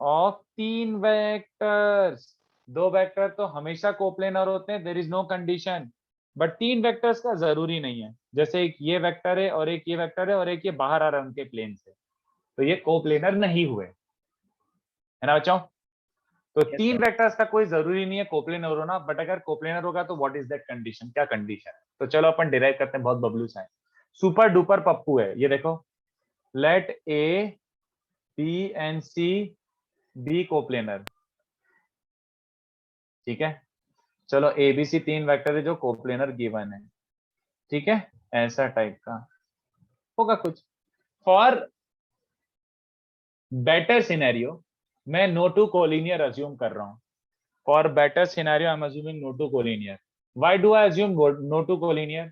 of तीन वेक्टर्स। दो वेक्टर तो हमेशा कोप्लेनर होते हैं, there is no condition, but तीन वेक्टर्स का जरूरी नहीं है। जैसे एक ये वेक्टर है और एक ये वेक्टर है और एक ये बाहर आ रहा है उनके प्लेन से, तो ये कोप्लेनर नहीं हुए, है ना बच्चों। तो Yes, तीन sir. वेक्टर्स का कोई जरूरी नहीं है कोप्लेनर होना, बट अगर कोप्लेनर होगा तो व्हाट इज दैट कंडीशन, क्या कंडीशन है। तो चलो अपन डिराइव करते हैं, बहुत बबलूस है, सुपर डुपर पप्पू है ये देखो, let a B and c be coplanar, ठीक है। चलो ए बी सी तीन वेक्टर है जो कोप्लेनर गिवन है, ठीक है, ऐसा टाइप का होगा कुछ। फॉर बेटर सिनेरियो मैं नो टू कोलिनियर अज्यूम कर रहा हूं, for better scenario I am assuming no two collinear. Why do I assume no two collinear,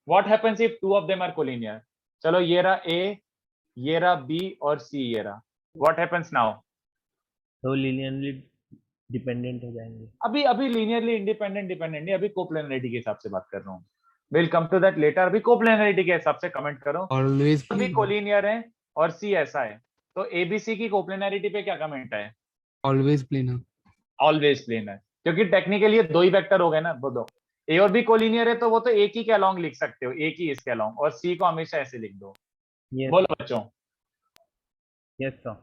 what happens if two of them are collinear. चलो ये रहा ए, ये रहा B और सी ये रहा, व्हाट हैपेंस नाउ, तो लीनियरली डिपेंडेंट हो जाएंगे। अभी लीनियरली इंडिपेंडेंट डिपेंडेंट नहीं, अभी कोप्लेनरिटी के हिसाब से बात कर रहा हूँ, will come to that later. अभी कोप्लेनरिटी के हिसाब से कमेंट करो, Always अभी कोलिनियर है और सी ऐसा है, तो एबीसी की कोप्लेनरिटी पे क्या कमेंट है, always planar. ऑलवेज प्लेनर, क्योंकि टेक्निकली ये दो ही वेक्टर हो गए ना, वो दो ए और बी कोलिनियर है तो वो तो एक ही के अलोंग लिख सकते हो, एक ही इसके अलोंग, और सी को हमेशा ऐसे लिख दो। यस बोलो बच्चों, यस सर।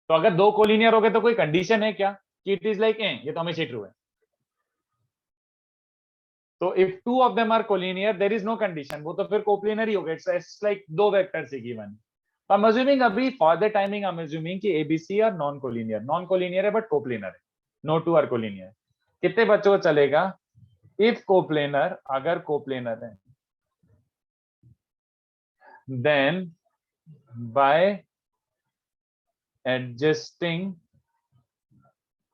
तो अगर दो कोलिनियर हो गए तो कोई कंडीशन है क्या कि इट इज लाइक ए, ये तो हमेशा ट्रू है। तो if two of them are collinear there is no condition, वो तो फिर कोप्लेनर ही हो गया, इट्स लाइक दो वेक्टर से गिवन। आई एम अज्यूमिंग अभी for the timing I am assuming कि एबीसी आर नॉन कोलिनियर है बट कोप्लेनर है, नो टू आर कोलिनियर। कितने बच्चों को चलेगा, इफ कोप्लेनर, अगर कोप्लेनर है then by adjusting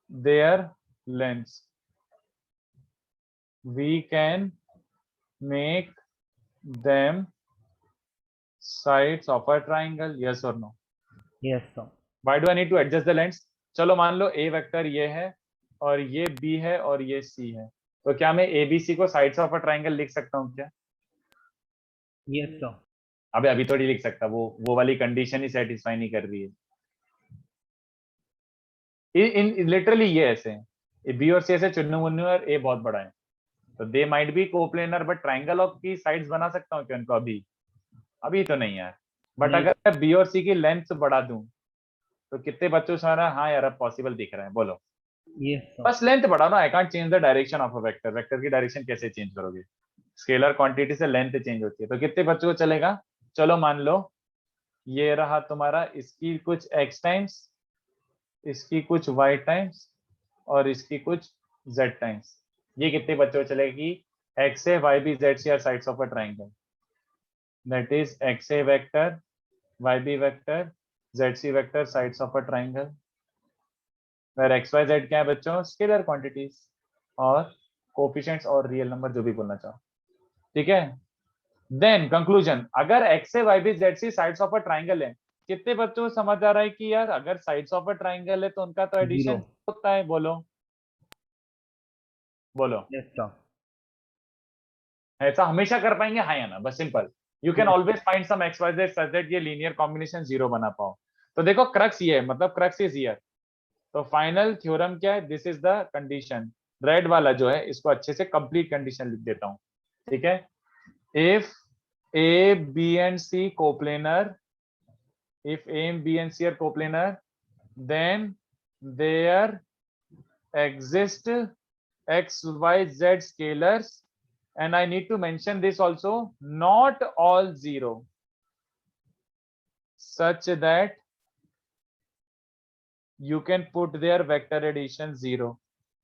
their lengths we can make them sides of a triangle, yes or no, yes sir. why do I need to adjust the lengths। चलो मान लो a vector ये है और ये b है और ये c है, तो क्या मैं abc को साइड्स ऑफ अ ट्राइंगल लिख सकता हूँ क्या, यस सर। अभी थोड़ी लिख सकता, वो वाली कंडीशन ही सेटिस्फाई नहीं कर रही है। इन लिटरली ये ऐसे हैं, बी और सी ऐसे चुन्नू मुन्नू और ए बहुत बड़ा है, तो they might be coplanar but triangle of की साइड्स बना सकता हूँ क्या उनको, अभी तो नहीं यार। बट नहीं। अगर मैं बी और सी की लेंथ बढ़ा दूं तो कितने बच्चों से हाँ यार अब पॉसिबल दिख रहा है, बोलो। Yes sir. बस लेंथ बढ़ाओ ना, I can't change the direction of a vector, vector की डायरेक्शन कैसे चेंज करोगे, स्केलर क्वांटिटी से लेंथ चेंज होती है, तो कितने बच्चों को चलेगा? चलो मान लो ये रहा तुम्हारा, इसकी कुछ x टाइम्स, इसकी कुछ y टाइम्स और इसकी कुछ z टाइम्स। ये कितने बच्चों को चलेगा कि x a y b z c are sides of a triangle, that is x a vector, y b vector, z c vector, sides of a triangle. Where x y z क्या है बच्चों? Scalar quantities और coefficients और real number, जो भी बोलना चाहो। ठीक है, देन कंक्लूजन, अगर x a y b z c sides of a triangle है, कितने बच्चों को समझ आ रहा है कि यार अगर साइड्स ऑफ अ ट्राइंगल है तो उनका तो एडिशन होता है? बोलो बोलो, यस सर। ऐसा हमेशा कर पाएंगे? हाँ या ना? बस simple, you can always find some x y z such that ये लीनियर कॉम्बिनेशन जीरो बना पाओ। तो देखो क्रक्स ये है, मतलब क्रक्स इज हियर। तो फाइनल थ्योरम क्या है? This is the condition. Red वाला जो है इसको अच्छे से कंप्लीट कंडीशन लिख देता हूं, ठीक है। If a B and c coplanar, if A and B and C are coplanar, then there exist x, y, z scalars, and I need to mention this also, not all zero, such that you can put their vector addition zero.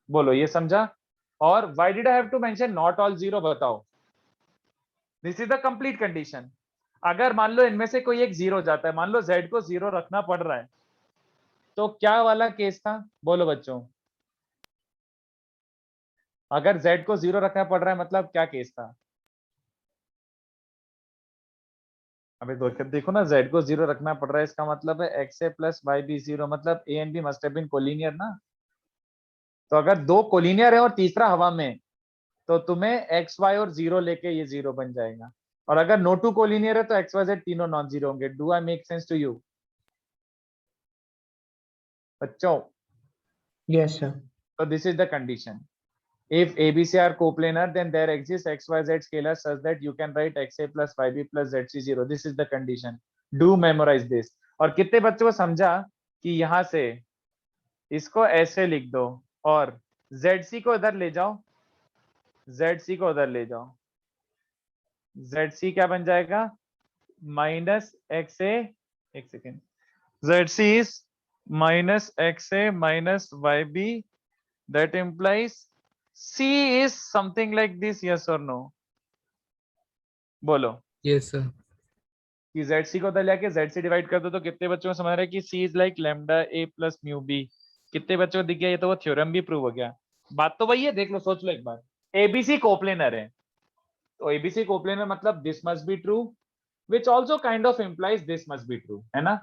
बोलो ये समझा? और why did I have to mention not all zero? बताओ। This is the complete condition. अगर मान लो इनमें से कोई एक जीरो जाता है, मान लो z को जीरो रखना पड़ रहा है, तो क्या वाला केस था? बोलो बच्चों, अगर z को जीरो रखना पड़ रहा है मतलब क्या केस था? अबे देखो ना, z को जीरो रखना पड़ रहा है, इसका मतलब है x a plus y b zero, मतलब a and b must have been collinear ना। तो अगर दो कोलिनियर है और तीसरा हवा में, तो तुम्हें x y और जीरो लेके ये जीरो बन जाएगा। और अगर नो टू कोलिनियर है तो x y z तीनों नॉन जीरो होंगे। Do I make sense to you बच्चों? Yes, sir. So this is the condition. If ABC are coplanar, then there exists XYZ scalar such that you can write XA plus YB plus ZC0. This is the condition. Do memorize this. और कितने बच्चों को समझा कि यहां से इसको ऐसे लिख दो और ZC को इधर ले जाओ, ZC को उधर ले जाओ, ZC क्या बन जाएगा? माइनस XA, एक second, ZC is minus XA minus YB, that implies C is something like this, yes or no? बोलो। Yes, sir. कि ZC को उधर लेके ZC डिवाइड कर दो, तो कितने बच्चों को समझ रहा है कि C is like lambda A plus mu B? कितने बच्चों को दिख गया? ये तो वो थ्योरम भी प्रूव हो गया। बात तो वही है, देख लो, सोच लो एक बार। ABC कोप्लेनर है, तो ABC कोप्लेनर मतलब this must be true, which also kind of implies this must be true, है ना?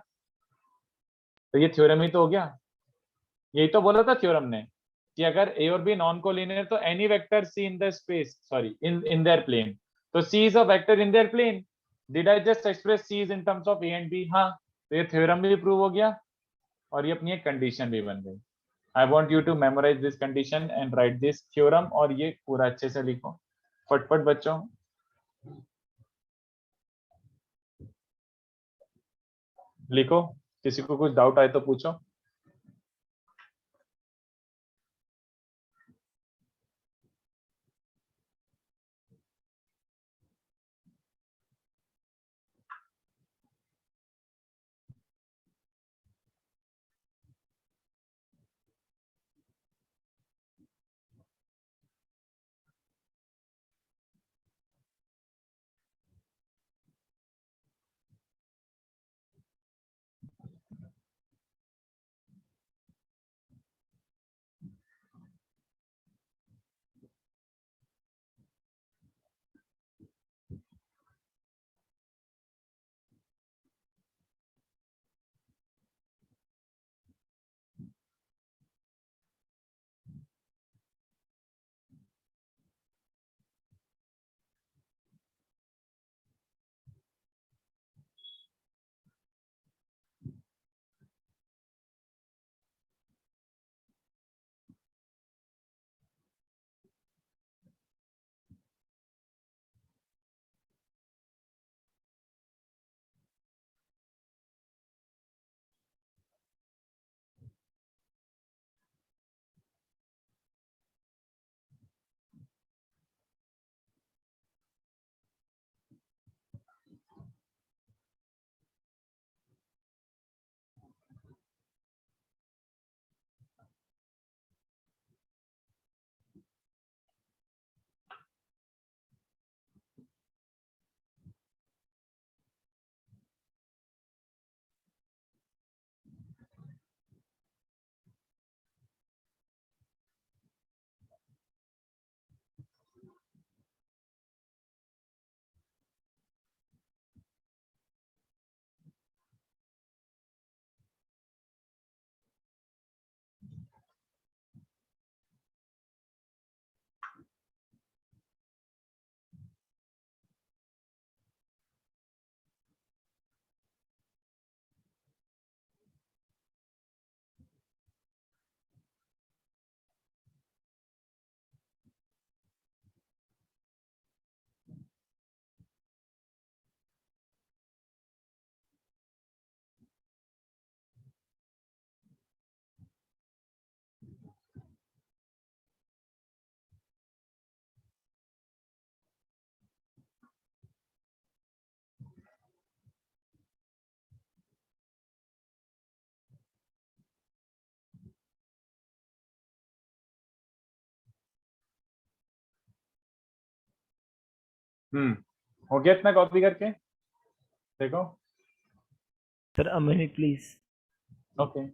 तो ये थ्योरम ही तो हो गया। यही तो बोला था थ्योरम ने कि अगर ए और बी नॉन कोलिनियर तो any vector c in the space, sorry in there plane, तो c is a vector in there plane. Did I just express c is in terms of a and b? हाँ, तो ये theorem भी prove हो गया और ये अपनी एक कंडीशन भी बन गई। I want you to memorize this condition and write this theorem, और ये पूरा अच्छे से लिखो फटफट बच्चों। लिखो, किसी को कुछ डाउट आए तो पूछो। हो गया इतना कॉपी करके देखो। Sir a minute please. Okay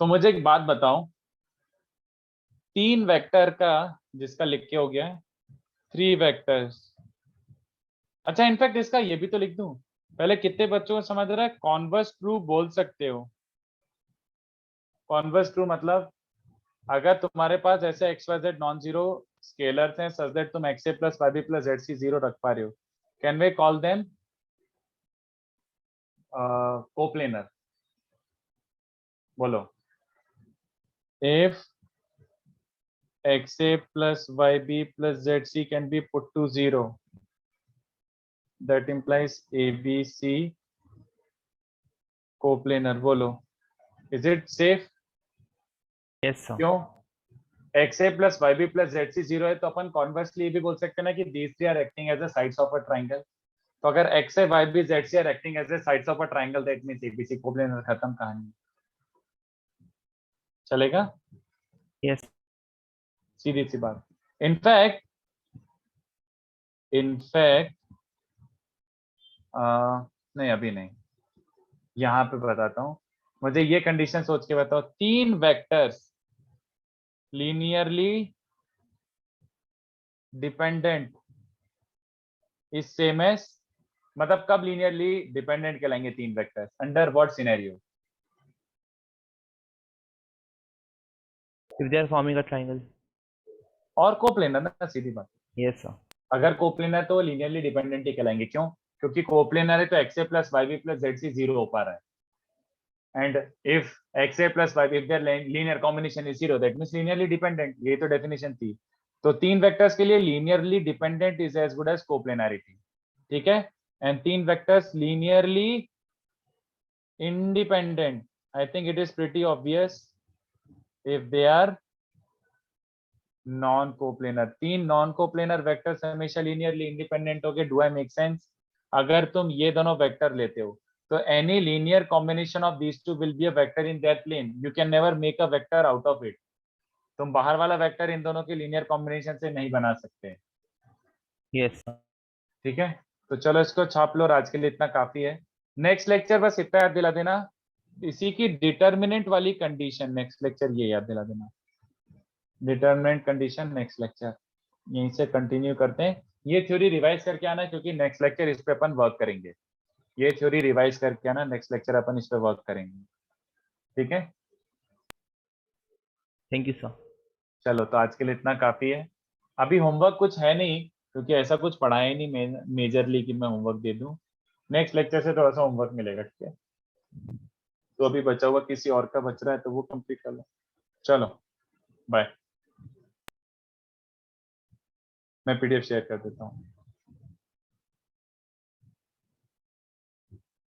तो मुझे एक बात बताओ, 3 वेक्टर का जिसका लिख के हो गया है 3 वेक्टर्स। अच्छा इनफैक्ट इसका ये भी तो लिख दूं, पहले कितने बच्चों को समझ रहा है? कॉन्वर्स ट्रू बोल सकते हो। कॉन्वर्स ट्रू मतलब अगर तुम्हारे पास ऐसे x y z non zero scalars हैं सच दैट तुम x a plus y b plus z c zero रख पा रहे हो, can we call them coplanar? बोलो। If xa plus yb plus zc can be put to 0, that implies abc coplanar। बोलो, is it safe? Yes sir. क्यों? xa plus yb plus zc 0 है तो अपन कॉन्वर्सली ये भी बोल सकते हैं ना कि these three are acting as a sides of a triangle। तो अगर xa yb zc are acting as a sides of a triangle, that means abc coplanar। खत्म कहानी। चलेगा? यस सीधी सी बात। इनफैक्ट नहीं अभी नहीं, यहां पे बताता हूं। मुझे ये कंडीशन सोच के बताओ, 3 vectors linearly dependent is same as, मतलब कब लीनियरली डिपेंडेंट कहलाएंगे 3 vectors? Under what scenario? If they are forming a triangle. और कोप्लेनर ना, सीधी बात। Yes sir. अगर कोप्लेनर तो लीनियरली डिपेंडेंट ही कहलाएंगे। क्यों? क्योंकि कोप्लेनर है तो xa plus yb plus zc 0 हो पा रहा है। and if xa plus yb if their linear combination is 0, that means linearly dependent। ये तो डेफिनेशन थी। तो 3 वेक्टर्स के लिए linearly dependent is as good as coplanarity। ठीक है? and 3 vectors linearly independent, I think it is pretty obvious if they are non coplanar. 3 non coplanar vectors हमेशा linearly independent होंगे। Do I make sense? अगर तुम ये दोनों vector लेते हो तो any linear combination of these two will be a vector in that plane. You can never make a vector out of it. तुम बाहर वाला वेक्टर इन दोनों के लीनियर कॉम्बिनेशन से नहीं बना सकते। Yes sir. ठीक है, तो चलो इसको छाप लो और आज के लिए इतना काफी है। नेक्स्ट लेक्चर बस इतना याद दिला देना, इसी की डिटर्मिनेंट वाली कंडीशन नेक्स्ट लेक्चर ये याद दिला देना। डिटर्मिनेंट कंडीशन नेक्स्ट लेक्चर यहीं से कंटिन्यू करते हैं। ये थ्योरी रिवाइज करके आना क्योंकि नेक्स्ट लेक्चर इस पे अपन वर्क करेंगे। ये थ्योरी रिवाइज करके आना, नेक्स्ट लेक्चर अपन इस पे वर्क करेंगे। ठीक है, थैंक यू सर। चलो तो आज के लिए इतना काफी है। अभी होमवर्क कुछ है नहीं क्योंकि ऐसा कुछ पढ़ाया ही नहीं मेजरली कि मैं होमवर्क दे दूं। नेक्स्ट लेक्चर से थोड़ा सा होमवर्क मिलेगा। ठीक है, तो अभी बचा हुआ किसी और का बच रहा है तो वो कंप्लीट कर लो। चलो बाय, मैं पीडीएफ शेयर कर देता हूँ।